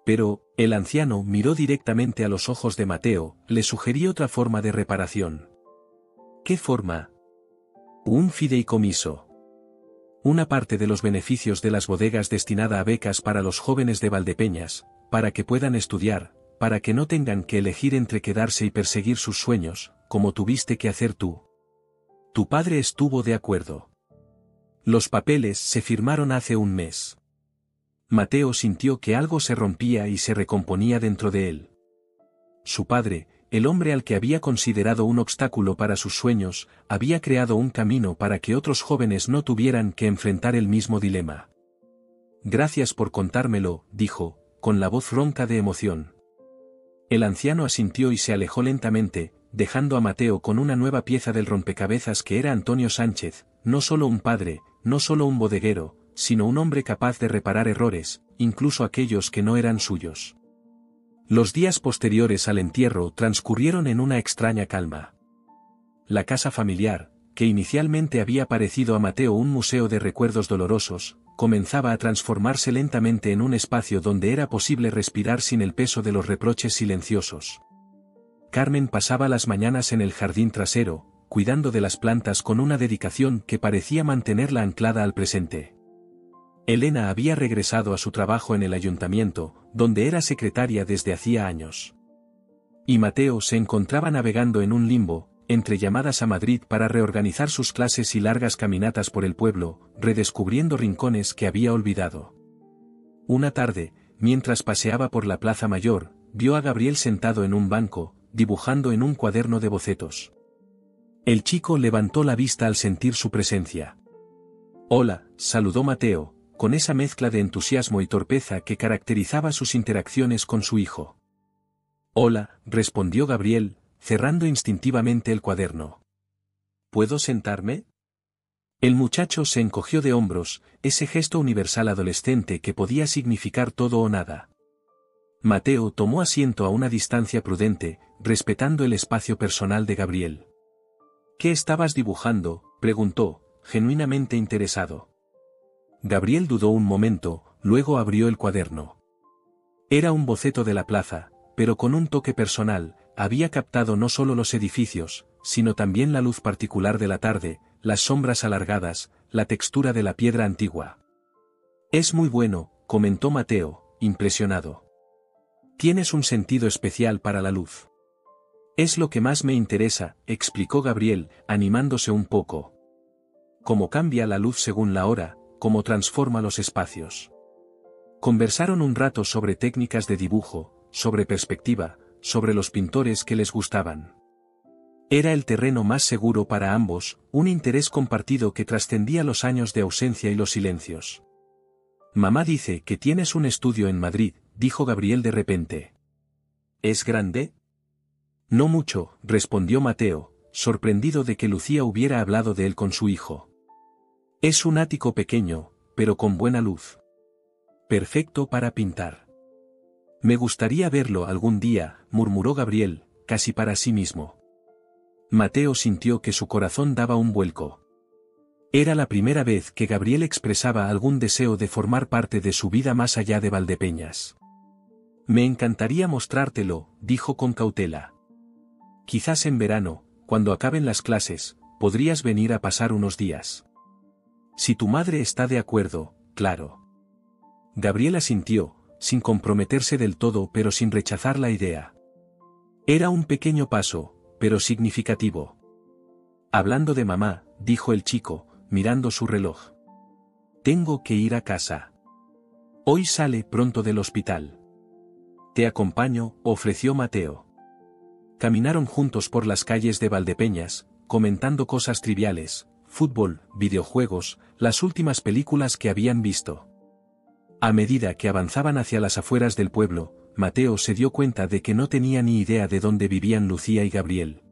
Pero, el anciano miró directamente a los ojos de Mateo, le sugerí otra forma de reparación. ¿Qué forma? Un fideicomiso. Una parte de los beneficios de las bodegas destinada a becas para los jóvenes de Valdepeñas, para que puedan estudiar, para que no tengan que elegir entre quedarse y perseguir sus sueños, como tuviste que hacer tú. Tu padre estuvo de acuerdo. Los papeles se firmaron hace un mes. Mateo sintió que algo se rompía y se recomponía dentro de él. Su padre, el hombre al que había considerado un obstáculo para sus sueños, había creado un camino para que otros jóvenes no tuvieran que enfrentar el mismo dilema. Gracias por contármelo, dijo, con la voz ronca de emoción. El anciano asintió y se alejó lentamente, dejando a Mateo con una nueva pieza del rompecabezas que era Antonio Sánchez, no solo un padre, no solo un bodeguero, sino un hombre capaz de reparar errores, incluso aquellos que no eran suyos. Los días posteriores al entierro transcurrieron en una extraña calma. La casa familiar, que inicialmente había parecido a Mateo un museo de recuerdos dolorosos, comenzaba a transformarse lentamente en un espacio donde era posible respirar sin el peso de los reproches silenciosos. Carmen pasaba las mañanas en el jardín trasero, cuidando de las plantas con una dedicación que parecía mantenerla anclada al presente. Elena había regresado a su trabajo en el ayuntamiento, donde era secretaria desde hacía años. Y Mateo se encontraba navegando en un limbo, entre llamadas a Madrid para reorganizar sus clases y largas caminatas por el pueblo, redescubriendo rincones que había olvidado. Una tarde, mientras paseaba por la Plaza Mayor, vio a Gabriel sentado en un banco, dibujando en un cuaderno de bocetos. El chico levantó la vista al sentir su presencia. Hola, saludó Mateo, con esa mezcla de entusiasmo y torpeza que caracterizaba sus interacciones con su hijo. Hola, respondió Gabriel, cerrando instintivamente el cuaderno. ¿Puedo sentarme? El muchacho se encogió de hombros, ese gesto universal adolescente que podía significar todo o nada. Mateo tomó asiento a una distancia prudente, respetando el espacio personal de Gabriel. ¿Qué estabas dibujando?, preguntó, genuinamente interesado. Gabriel dudó un momento, luego abrió el cuaderno. Era un boceto de la plaza, pero con un toque personal, había captado no solo los edificios, sino también la luz particular de la tarde, las sombras alargadas, la textura de la piedra antigua. Es muy bueno, comentó Mateo, impresionado. Tienes un sentido especial para la luz. Es lo que más me interesa, explicó Gabriel, animándose un poco. Cómo cambia la luz según la hora, cómo transforma los espacios. Conversaron un rato sobre técnicas de dibujo, sobre perspectiva, sobre los pintores que les gustaban. Era el terreno más seguro para ambos, un interés compartido que trascendía los años de ausencia y los silencios. Mamá dice que tienes un estudio en Madrid, dijo Gabriel de repente. ¿Es grande? No mucho, respondió Mateo, sorprendido de que Lucía hubiera hablado de él con su hijo. Es un ático pequeño, pero con buena luz. Perfecto para pintar. Me gustaría verlo algún día, murmuró Gabriel, casi para sí mismo. Mateo sintió que su corazón daba un vuelco. Era la primera vez que Gabriel expresaba algún deseo de formar parte de su vida más allá de Valdepeñas. Me encantaría mostrártelo, dijo con cautela. Quizás en verano, cuando acaben las clases, podrías venir a pasar unos días. Si tu madre está de acuerdo, claro. Gabriel asintió, sin comprometerse del todo pero sin rechazar la idea. Era un pequeño paso, pero significativo. Hablando de mamá, dijo el chico, mirando su reloj. Tengo que ir a casa. Hoy sale pronto del hospital. Te acompaño, ofreció Mateo. Caminaron juntos por las calles de Valdepeñas, comentando cosas triviales, fútbol, videojuegos, las últimas películas que habían visto. A medida que avanzaban hacia las afueras del pueblo, Mateo se dio cuenta de que no tenía ni idea de dónde vivían Lucía y Gabriel.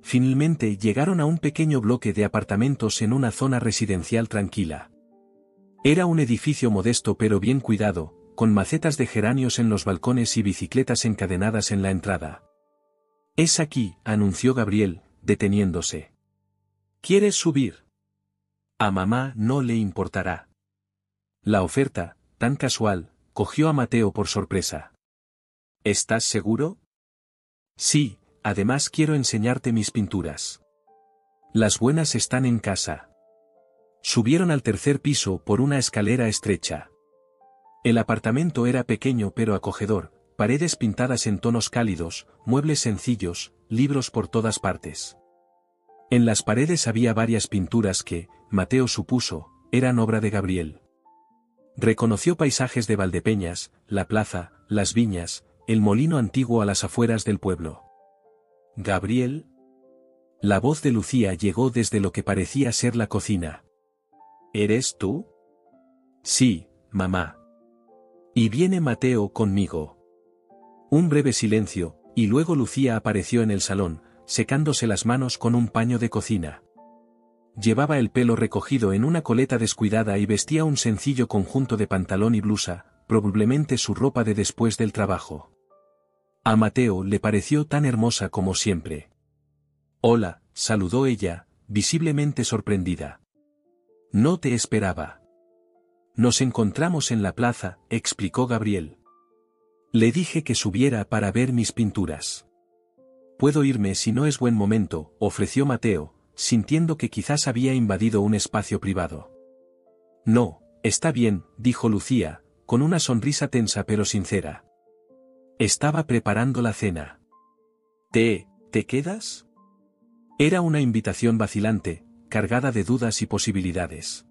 Finalmente llegaron a un pequeño bloque de apartamentos en una zona residencial tranquila. Era un edificio modesto pero bien cuidado, con macetas de geranios en los balcones y bicicletas encadenadas en la entrada. Es aquí, anunció Gabriel, deteniéndose. ¿Quieres subir? A mamá no le importará. La oferta, tan casual, cogió a Mateo por sorpresa. ¿Estás seguro? Sí, además quiero enseñarte mis pinturas. Las buenas están en casa. Subieron al tercer piso por una escalera estrecha. El apartamento era pequeño pero acogedor, paredes pintadas en tonos cálidos, muebles sencillos, libros por todas partes. En las paredes había varias pinturas que, Mateo supuso, eran obra de Gabriel. Reconoció paisajes de Valdepeñas, la plaza, las viñas, el molino antiguo a las afueras del pueblo. ¿Gabriel? La voz de Lucía llegó desde lo que parecía ser la cocina. ¿Eres tú? Sí, mamá. Y viene Mateo conmigo. Un breve silencio, y luego Lucía apareció en el salón, secándose las manos con un paño de cocina. Llevaba el pelo recogido en una coleta descuidada y vestía un sencillo conjunto de pantalón y blusa, probablemente su ropa de después del trabajo. A Mateo le pareció tan hermosa como siempre. Hola, saludó ella, visiblemente sorprendida. No te esperaba. Nos encontramos en la plaza, explicó Gabriel. Le dije que subiera para ver mis pinturas. Puedo irme si no es buen momento, ofreció Mateo, sintiendo que quizás había invadido un espacio privado. No, está bien, dijo Lucía, con una sonrisa tensa pero sincera. Estaba preparando la cena. ¿Te quedas? Era una invitación vacilante, cargada de dudas y posibilidades.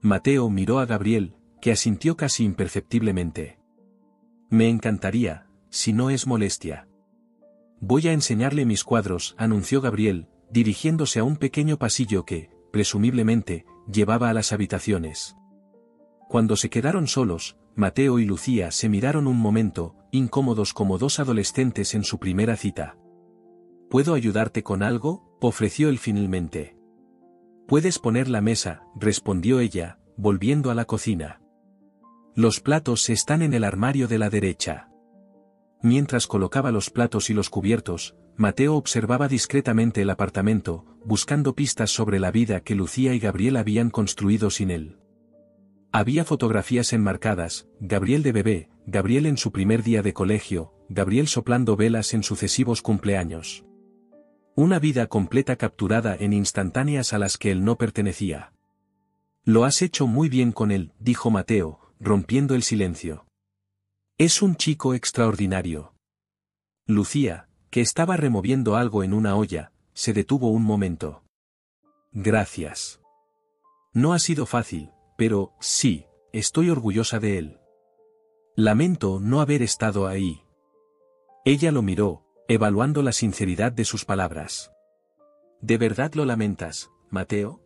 Mateo miró a Gabriel, que asintió casi imperceptiblemente. Me encantaría, si no es molestia. Voy a enseñarle mis cuadros, anunció Gabriel, dirigiéndose a un pequeño pasillo que, presumiblemente, llevaba a las habitaciones. Cuando se quedaron solos, Mateo y Lucía se miraron un momento, incómodos como dos adolescentes en su primera cita. ¿Puedo ayudarte con algo?, ofreció él finalmente. Puedes poner la mesa, respondió ella, volviendo a la cocina. Los platos están en el armario de la derecha. Mientras colocaba los platos y los cubiertos, Mateo observaba discretamente el apartamento, buscando pistas sobre la vida que Lucía y Gabriel habían construido sin él. Había fotografías enmarcadas, Gabriel de bebé, Gabriel en su primer día de colegio, Gabriel soplando velas en sucesivos cumpleaños. Una vida completa capturada en instantáneas a las que él no pertenecía. Lo has hecho muy bien con él, dijo Mateo, rompiendo el silencio. Es un chico extraordinario. Lucía, que estaba removiendo algo en una olla, se detuvo un momento. Gracias. No ha sido fácil, pero, sí, estoy orgullosa de él. Lamento no haber estado ahí. Ella lo miró, evaluando la sinceridad de sus palabras. ¿De verdad lo lamentas, Mateo?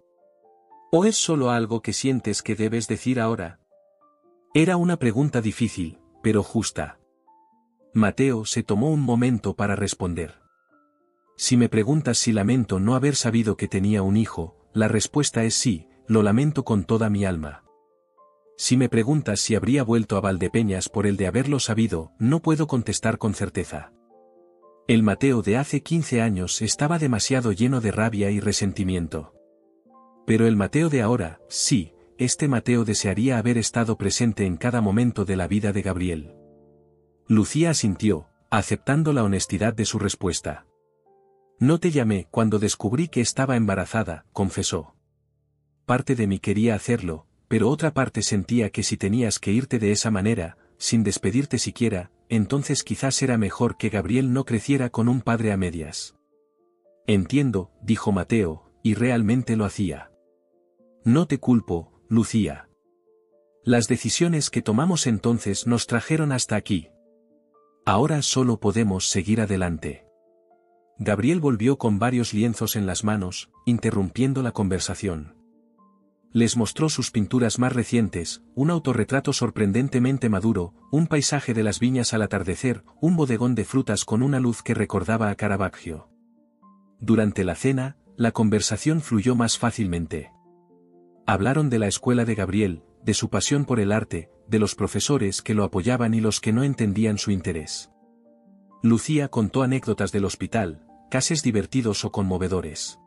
¿O es solo algo que sientes que debes decir ahora? Era una pregunta difícil, pero justa. Mateo se tomó un momento para responder. Si me preguntas si lamento no haber sabido que tenía un hijo, la respuesta es sí, lo lamento con toda mi alma. Si me preguntas si habría vuelto a Valdepeñas por el de haberlo sabido, no puedo contestar con certeza. El Mateo de hace 15 años estaba demasiado lleno de rabia y resentimiento. Pero el Mateo de ahora, sí, este Mateo desearía haber estado presente en cada momento de la vida de Gabriel. Lucía asintió, aceptando la honestidad de su respuesta. No te llamé cuando descubrí que estaba embarazada, confesó. Parte de mí quería hacerlo, pero otra parte sentía que si tenías que irte de esa manera, sin despedirte siquiera, entonces quizás era mejor que Gabriel no creciera con un padre a medias. Entiendo, dijo Mateo, y realmente lo hacía. No te culpo, Lucía. Las decisiones que tomamos entonces nos trajeron hasta aquí. Ahora solo podemos seguir adelante. Gabriel volvió con varios lienzos en las manos, interrumpiendo la conversación. Les mostró sus pinturas más recientes, un autorretrato sorprendentemente maduro, un paisaje de las viñas al atardecer, un bodegón de frutas con una luz que recordaba a Caravaggio. Durante la cena, la conversación fluyó más fácilmente. Hablaron de la escuela de Gabriel, de su pasión por el arte, de los profesores que lo apoyaban y los que no entendían su interés. Lucía contó anécdotas del hospital, casos divertidos o conmovedores.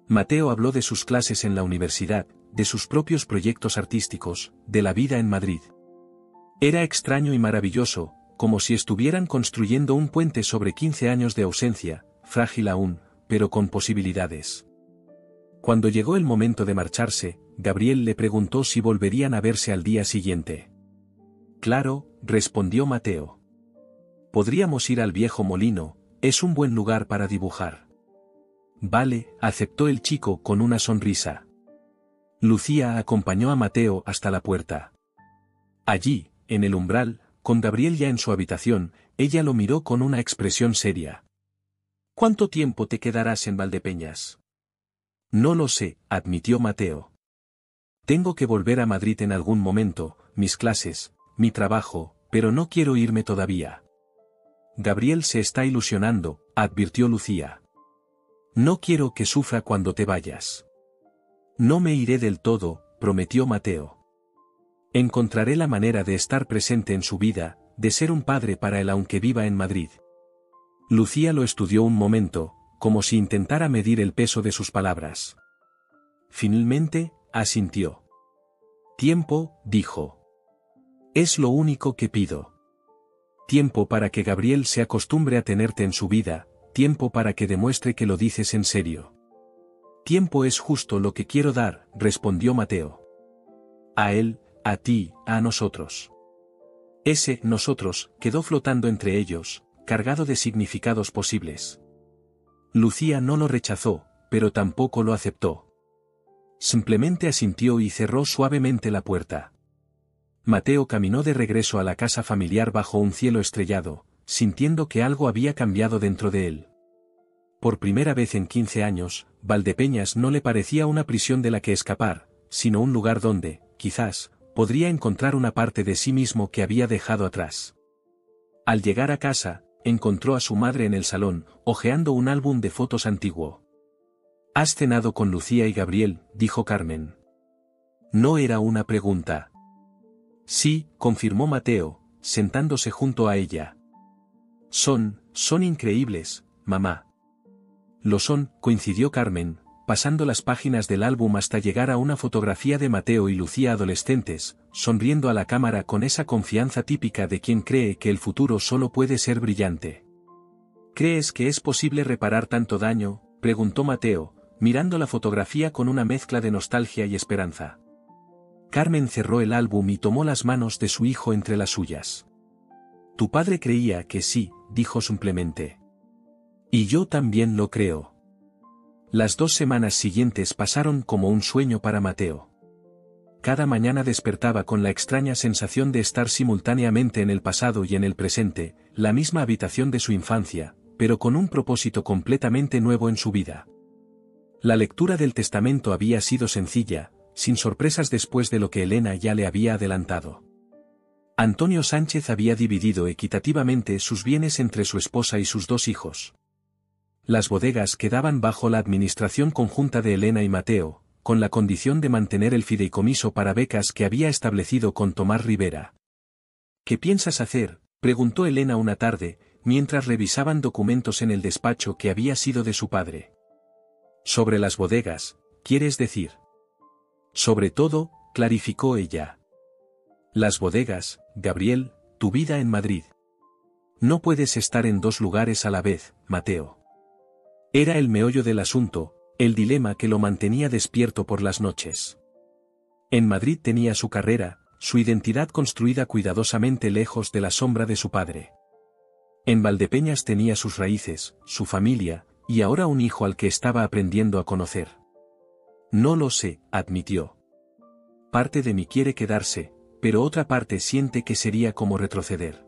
Mateo habló de sus clases en la universidad, de sus propios proyectos artísticos, de la vida en Madrid. Era extraño y maravilloso, como si estuvieran construyendo un puente sobre 15 años de ausencia, frágil aún, pero con posibilidades. Cuando llegó el momento de marcharse, Gabriel le preguntó si volverían a verse al día siguiente. Claro, respondió Mateo. Podríamos ir al viejo molino, es un buen lugar para dibujar. Vale, aceptó el chico con una sonrisa. Lucía acompañó a Mateo hasta la puerta. Allí, en el umbral, con Gabriel ya en su habitación, ella lo miró con una expresión seria. ¿Cuánto tiempo te quedarás en Valdepeñas? No lo sé, admitió Mateo. Tengo que volver a Madrid en algún momento, mis clases, mi trabajo, pero no quiero irme todavía. Gabriel se está ilusionando, advirtió Lucía. No quiero que sufra cuando te vayas. No me iré del todo, prometió Mateo. Encontraré la manera de estar presente en su vida, de ser un padre para él aunque viva en Madrid. Lucía lo estudió un momento, como si intentara medir el peso de sus palabras. Finalmente, asintió. Tiempo, dijo. Es lo único que pido. Tiempo para que Gabriel se acostumbre a tenerte en su vida, tiempo para que demuestre que lo dices en serio. Tiempo es justo lo que quiero dar, respondió Mateo. A él, a ti, a nosotros. Ese nosotros quedó flotando entre ellos, cargado de significados posibles. Lucía no lo rechazó, pero tampoco lo aceptó. Simplemente asintió y cerró suavemente la puerta. Mateo caminó de regreso a la casa familiar bajo un cielo estrellado, sintiendo que algo había cambiado dentro de él. Por primera vez en 15 años, Valdepeñas no le parecía una prisión de la que escapar, sino un lugar donde, quizás, podría encontrar una parte de sí mismo que había dejado atrás. Al llegar a casa, encontró a su madre en el salón, hojeando un álbum de fotos antiguo. «¿Has cenado con Lucía y Gabriel?», dijo Carmen. No era una pregunta. Sí, confirmó Mateo, sentándose junto a ella. Son increíbles, mamá. Lo son, coincidió Carmen, pasando las páginas del álbum hasta llegar a una fotografía de Mateo y Lucía adolescentes, sonriendo a la cámara con esa confianza típica de quien cree que el futuro solo puede ser brillante. ¿Crees que es posible reparar tanto daño?, preguntó Mateo, mirando la fotografía con una mezcla de nostalgia y esperanza. Carmen cerró el álbum y tomó las manos de su hijo entre las suyas. Tu padre creía que sí, dijo simplemente. Y yo también lo creo. Las 2 semanas siguientes pasaron como un sueño para Mateo. Cada mañana despertaba con la extraña sensación de estar simultáneamente en el pasado y en el presente, la misma habitación de su infancia, pero con un propósito completamente nuevo en su vida. La lectura del testamento había sido sencilla, sin sorpresas después de lo que Elena ya le había adelantado. Antonio Sánchez había dividido equitativamente sus bienes entre su esposa y sus 2 hijos. Las bodegas quedaban bajo la administración conjunta de Elena y Mateo, con la condición de mantener el fideicomiso para becas que había establecido con Tomás Rivera. ¿Qué piensas hacer?, preguntó Elena una tarde, mientras revisaban documentos en el despacho que había sido de su padre. Sobre las bodegas, ¿quieres decir? Sobre todo, clarificó ella. Las bodegas, Gabriel, tu vida en Madrid. No puedes estar en 2 lugares a la vez, Mateo. Era el meollo del asunto, el dilema que lo mantenía despierto por las noches. En Madrid tenía su carrera, su identidad construida cuidadosamente lejos de la sombra de su padre. En Valdepeñas tenía sus raíces, su familia, y ahora un hijo al que estaba aprendiendo a conocer. No lo sé, admitió. Parte de mí quiere quedarse, pero otra parte siente que sería como retroceder.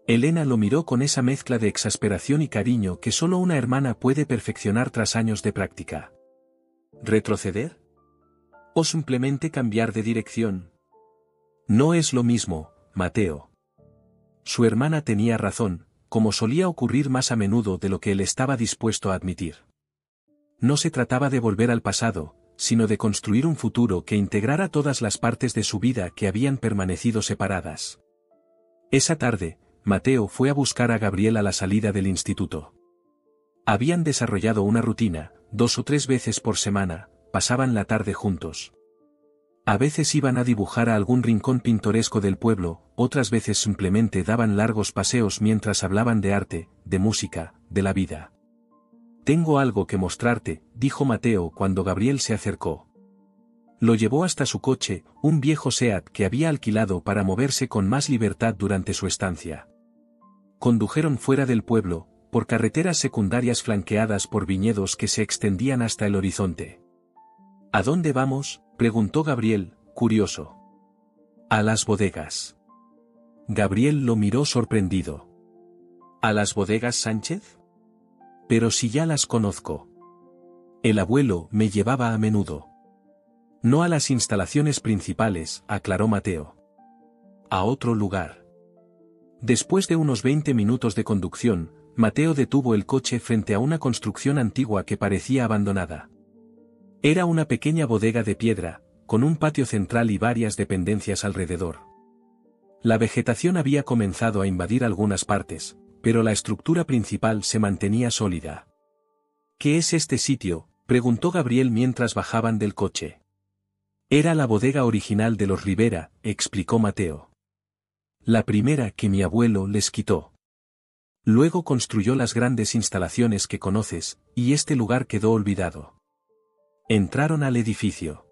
Elena lo miró con esa mezcla de exasperación y cariño que solo una hermana puede perfeccionar tras años de práctica. ¿Retroceder? ¿O simplemente cambiar de dirección? No es lo mismo, Mateo. Su hermana tenía razón, como solía ocurrir más a menudo de lo que él estaba dispuesto a admitir. No se trataba de volver al pasado, sino de construir un futuro que integrara todas las partes de su vida que habían permanecido separadas. Esa tarde, Mateo fue a buscar a Gabriel a la salida del instituto. Habían desarrollado una rutina, 2 o 3 veces por semana, pasaban la tarde juntos. A veces iban a dibujar a algún rincón pintoresco del pueblo, otras veces simplemente daban largos paseos mientras hablaban de arte, de música, de la vida. Tengo algo que mostrarte, dijo Mateo cuando Gabriel se acercó. Lo llevó hasta su coche, un viejo Seat que había alquilado para moverse con más libertad durante su estancia. Condujeron fuera del pueblo, por carreteras secundarias flanqueadas por viñedos que se extendían hasta el horizonte. ¿A dónde vamos?, preguntó Gabriel, curioso. A las bodegas. Gabriel lo miró sorprendido. ¿A las bodegas Sánchez? Pero si ya las conozco. El abuelo me llevaba a menudo. No a las instalaciones principales, aclaró Mateo. A otro lugar. Después de unos 20 minutos de conducción, Mateo detuvo el coche frente a una construcción antigua que parecía abandonada. Era una pequeña bodega de piedra, con un patio central y varias dependencias alrededor. La vegetación había comenzado a invadir algunas partes, pero la estructura principal se mantenía sólida. ¿Qué es este sitio?, preguntó Gabriel mientras bajaban del coche. Era la bodega original de los Rivera, explicó Mateo. La primera que mi abuelo les quitó. Luego construyó las grandes instalaciones que conoces, y este lugar quedó olvidado. Entraron al edificio.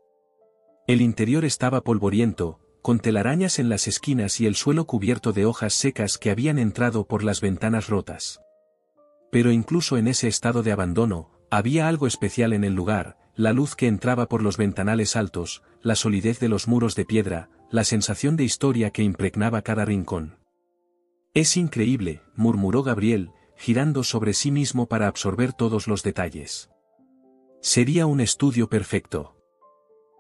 El interior estaba polvoriento, con telarañas en las esquinas y el suelo cubierto de hojas secas que habían entrado por las ventanas rotas. Pero incluso en ese estado de abandono, había algo especial en el lugar, la luz que entraba por los ventanales altos, la solidez de los muros de piedra, la sensación de historia que impregnaba cada rincón. Es increíble, murmuró Gabriel, girando sobre sí mismo para absorber todos los detalles. Sería un estudio perfecto.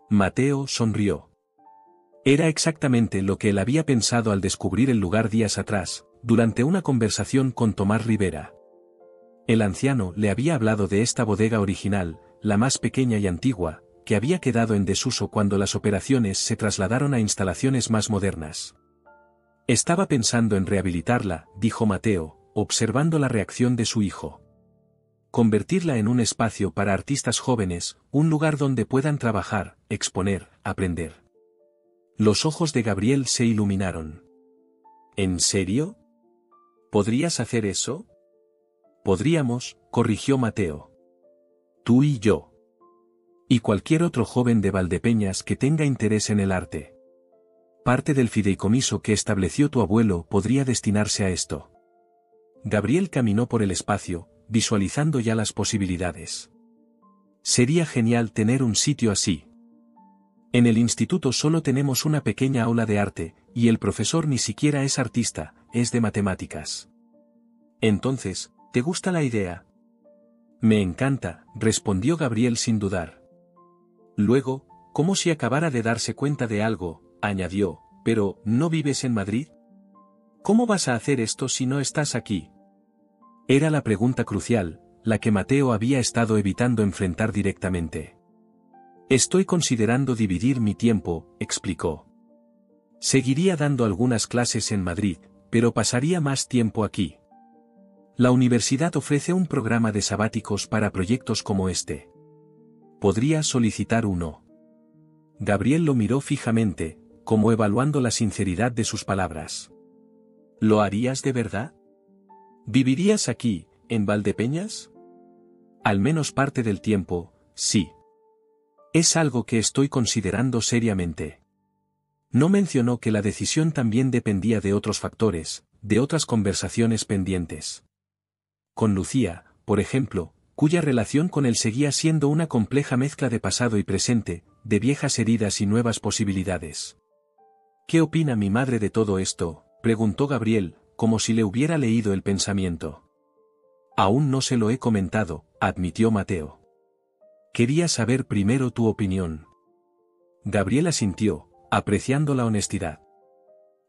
Mateo sonrió. Era exactamente lo que él había pensado al descubrir el lugar días atrás, durante una conversación con Tomás Rivera. El anciano le había hablado de esta bodega original, la más pequeña y antigua, que había quedado en desuso cuando las operaciones se trasladaron a instalaciones más modernas. Estaba pensando en rehabilitarla, dijo Mateo, observando la reacción de su hijo. Convertirla en un espacio para artistas jóvenes, un lugar donde puedan trabajar, exponer, aprender. Los ojos de Gabriel se iluminaron. ¿En serio? ¿Podrías hacer eso? Podríamos, corrigió Mateo. Tú y yo. Y cualquier otro joven de Valdepeñas que tenga interés en el arte. Parte del fideicomiso que estableció tu abuelo podría destinarse a esto. Gabriel caminó por el espacio, visualizando ya las posibilidades. Sería genial tener un sitio así. En el instituto solo tenemos una pequeña aula de arte, y el profesor ni siquiera es artista, es de matemáticas. Entonces, ¿te gusta la idea? Me encanta, respondió Gabriel sin dudar. Luego, como si acabara de darse cuenta de algo, añadió, ¿pero no vives en Madrid? ¿Cómo vas a hacer esto si no estás aquí? Era la pregunta crucial, la que Mateo había estado evitando enfrentar directamente. Estoy considerando dividir mi tiempo, explicó. Seguiría dando algunas clases en Madrid, pero pasaría más tiempo aquí. La universidad ofrece un programa de sabáticos para proyectos como este. ¿Podría solicitar uno? Gabriel lo miró fijamente, como evaluando la sinceridad de sus palabras. ¿Lo harías de verdad? ¿Vivirías aquí, en Valdepeñas? Al menos parte del tiempo, sí. Es algo que estoy considerando seriamente. No mencionó que la decisión también dependía de otros factores, de otras conversaciones pendientes. Con Lucía, por ejemplo, cuya relación con él seguía siendo una compleja mezcla de pasado y presente, de viejas heridas y nuevas posibilidades. ¿Qué opina mi madre de todo esto?, preguntó Gabriel, como si le hubiera leído el pensamiento. Aún no se lo he comentado, admitió Mateo. Quería saber primero tu opinión. Gabriel asintió, apreciando la honestidad.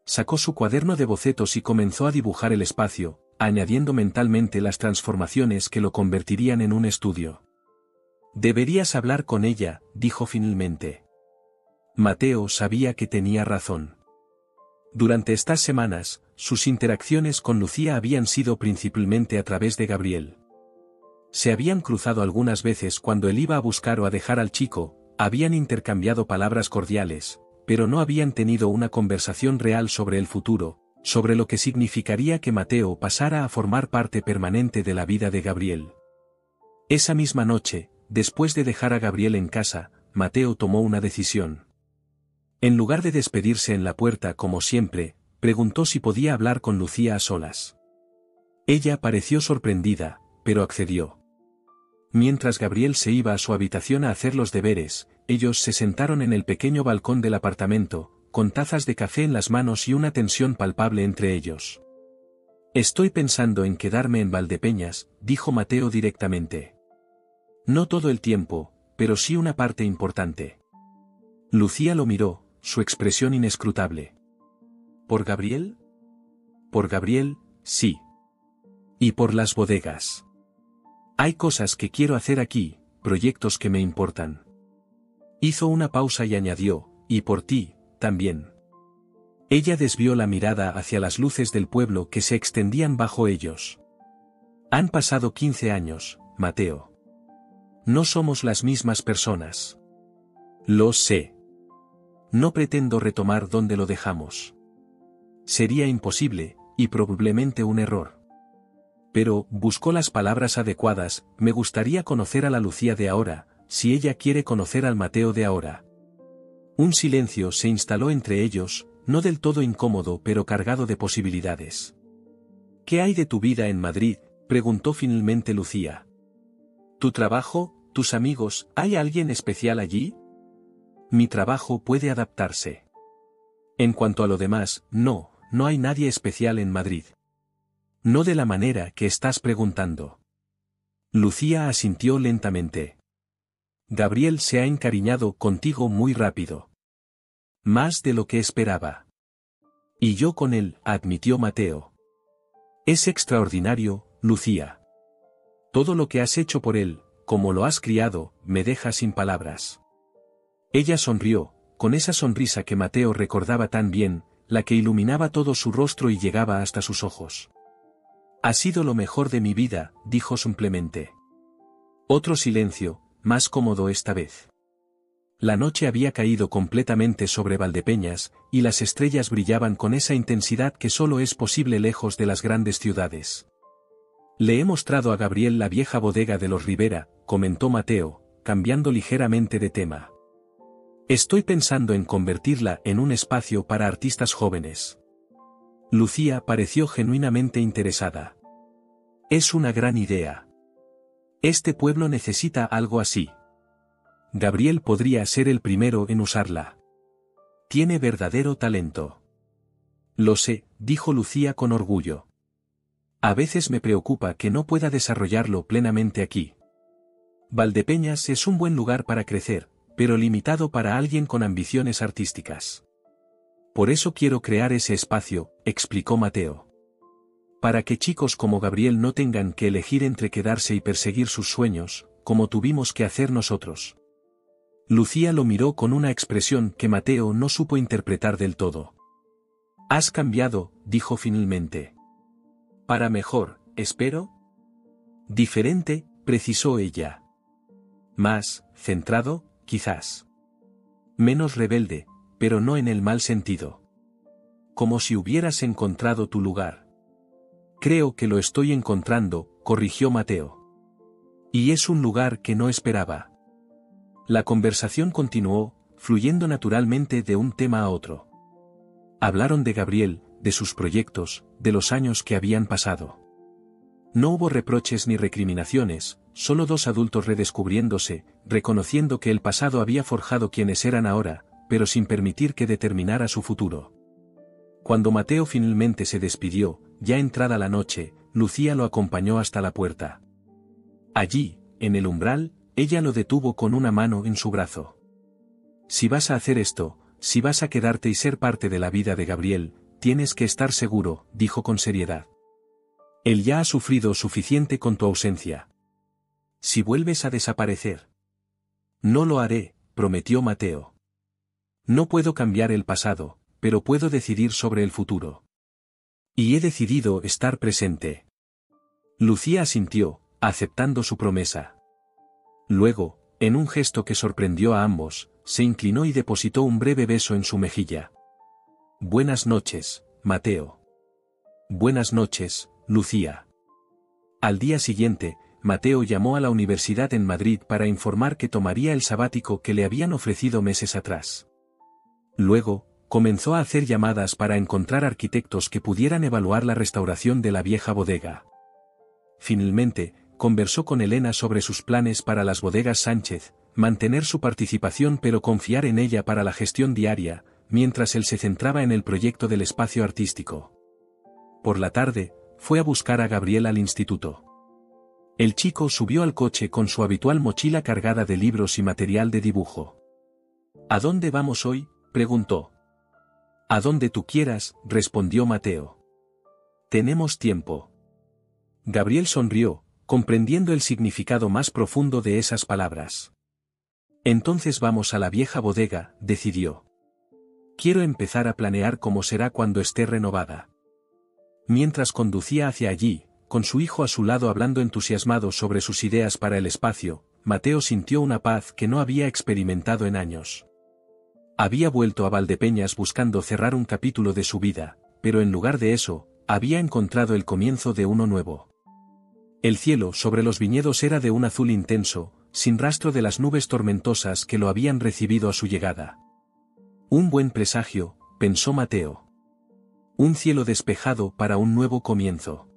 Sacó su cuaderno de bocetos y comenzó a dibujar el espacio, añadiendo mentalmente las transformaciones que lo convertirían en un estudio. Deberías hablar con ella, dijo finalmente. Mateo sabía que tenía razón. Durante estas semanas, sus interacciones con Lucía habían sido principalmente a través de Gabriel. Se habían cruzado algunas veces cuando él iba a buscar o a dejar al chico, habían intercambiado palabras cordiales, pero no habían tenido una conversación real sobre el futuro, sobre lo que significaría que Mateo pasara a formar parte permanente de la vida de Gabriel. Esa misma noche, después de dejar a Gabriel en casa, Mateo tomó una decisión. En lugar de despedirse en la puerta como siempre, preguntó si podía hablar con Lucía a solas. Ella pareció sorprendida, pero accedió. Mientras Gabriel se iba a su habitación a hacer los deberes, ellos se sentaron en el pequeño balcón del apartamento, con tazas de café en las manos y una tensión palpable entre ellos. Estoy pensando en quedarme en Valdepeñas, dijo Mateo directamente. No todo el tiempo, pero sí una parte importante. Lucía lo miró, su expresión inescrutable. ¿Por Gabriel? Por Gabriel, sí. Y por las bodegas. Hay cosas que quiero hacer aquí, proyectos que me importan. Hizo una pausa y añadió, y por ti, también. Ella desvió la mirada hacia las luces del pueblo que se extendían bajo ellos. Han pasado 15 años, Mateo. No somos las mismas personas. Lo sé. No pretendo retomar donde lo dejamos. Sería imposible, y probablemente un error. Pero, buscó las palabras adecuadas, me gustaría conocer a la Lucía de ahora, si ella quiere conocer al Mateo de ahora. Un silencio se instaló entre ellos, no del todo incómodo pero cargado de posibilidades. ¿Qué hay de tu vida en Madrid?, preguntó finalmente Lucía. ¿Tu trabajo, tus amigos, hay alguien especial allí? Mi trabajo puede adaptarse. En cuanto a lo demás, no hay nadie especial en Madrid. No de la manera que estás preguntando. Lucía asintió lentamente. Gabriel se ha encariñado contigo muy rápido. Más de lo que esperaba. Y yo con él, admitió Mateo. Es extraordinario, Lucía. Todo lo que has hecho por él, como lo has criado, me deja sin palabras. Ella sonrió, con esa sonrisa que Mateo recordaba tan bien, la que iluminaba todo su rostro y llegaba hasta sus ojos. Ha sido lo mejor de mi vida, dijo simplemente. Otro silencio, más cómodo esta vez. La noche había caído completamente sobre Valdepeñas, y las estrellas brillaban con esa intensidad que solo es posible lejos de las grandes ciudades. Le he mostrado a Gabriel la vieja bodega de los Rivera, comentó Mateo, cambiando ligeramente de tema. Estoy pensando en convertirla en un espacio para artistas jóvenes. Lucía pareció genuinamente interesada. Es una gran idea. Este pueblo necesita algo así. Gabriel podría ser el primero en usarla. Tiene verdadero talento. Lo sé, dijo Lucía con orgullo. A veces me preocupa que no pueda desarrollarlo plenamente aquí. Valdepeñas es un buen lugar para crecer, pero limitado para alguien con ambiciones artísticas. Por eso quiero crear ese espacio, explicó Mateo. Para que chicos como Gabriel no tengan que elegir entre quedarse y perseguir sus sueños, como tuvimos que hacer nosotros. Lucía lo miró con una expresión que Mateo no supo interpretar del todo. Has cambiado, dijo finalmente. Para mejor, espero. Diferente, precisó ella. Más, centrado, quizás. Menos rebelde, pero no en el mal sentido. Como si hubieras encontrado tu lugar. Creo que lo estoy encontrando, corrigió Mateo. Y es un lugar que no esperaba. La conversación continuó, fluyendo naturalmente de un tema a otro. Hablaron de Gabriel, de sus proyectos, de los años que habían pasado. No hubo reproches ni recriminaciones, solo dos adultos redescubriéndose, reconociendo que el pasado había forjado quienes eran ahora, pero sin permitir que determinara su futuro. Cuando Mateo finalmente se despidió, ya entrada la noche, Lucía lo acompañó hasta la puerta. Allí, en el umbral, ella lo detuvo con una mano en su brazo. Si vas a hacer esto, si vas a quedarte y ser parte de la vida de Gabriel, tienes que estar seguro, dijo con seriedad. Él ya ha sufrido suficiente con tu ausencia. Si vuelves a desaparecer. No lo haré, prometió Mateo. No puedo cambiar el pasado, pero puedo decidir sobre el futuro. Y he decidido estar presente. Lucía asintió, aceptando su promesa. Luego, en un gesto que sorprendió a ambos, se inclinó y depositó un breve beso en su mejilla. Buenas noches, Mateo. Buenas noches, Lucía. Al día siguiente, Mateo llamó a la universidad en Madrid para informar que tomaría el sabático que le habían ofrecido meses atrás. Luego, comenzó a hacer llamadas para encontrar arquitectos que pudieran evaluar la restauración de la vieja bodega. Finalmente, conversó con Elena sobre sus planes para las bodegas Sánchez, mantener su participación pero confiar en ella para la gestión diaria, mientras él se centraba en el proyecto del espacio artístico. Por la tarde, fue a buscar a Gabriel al instituto. El chico subió al coche con su habitual mochila cargada de libros y material de dibujo. ¿A dónde vamos hoy?, preguntó. A donde tú quieras, respondió Mateo. Tenemos tiempo. Gabriel sonrió, comprendiendo el significado más profundo de esas palabras. Entonces vamos a la vieja bodega, decidió. Quiero empezar a planear cómo será cuando esté renovada. Mientras conducía hacia allí, con su hijo a su lado hablando entusiasmado sobre sus ideas para el espacio, Mateo sintió una paz que no había experimentado en años. Había vuelto a Valdepeñas buscando cerrar un capítulo de su vida, pero en lugar de eso, había encontrado el comienzo de uno nuevo. El cielo sobre los viñedos era de un azul intenso, sin rastro de las nubes tormentosas que lo habían recibido a su llegada. Un buen presagio, pensó Mateo. Un cielo despejado para un nuevo comienzo.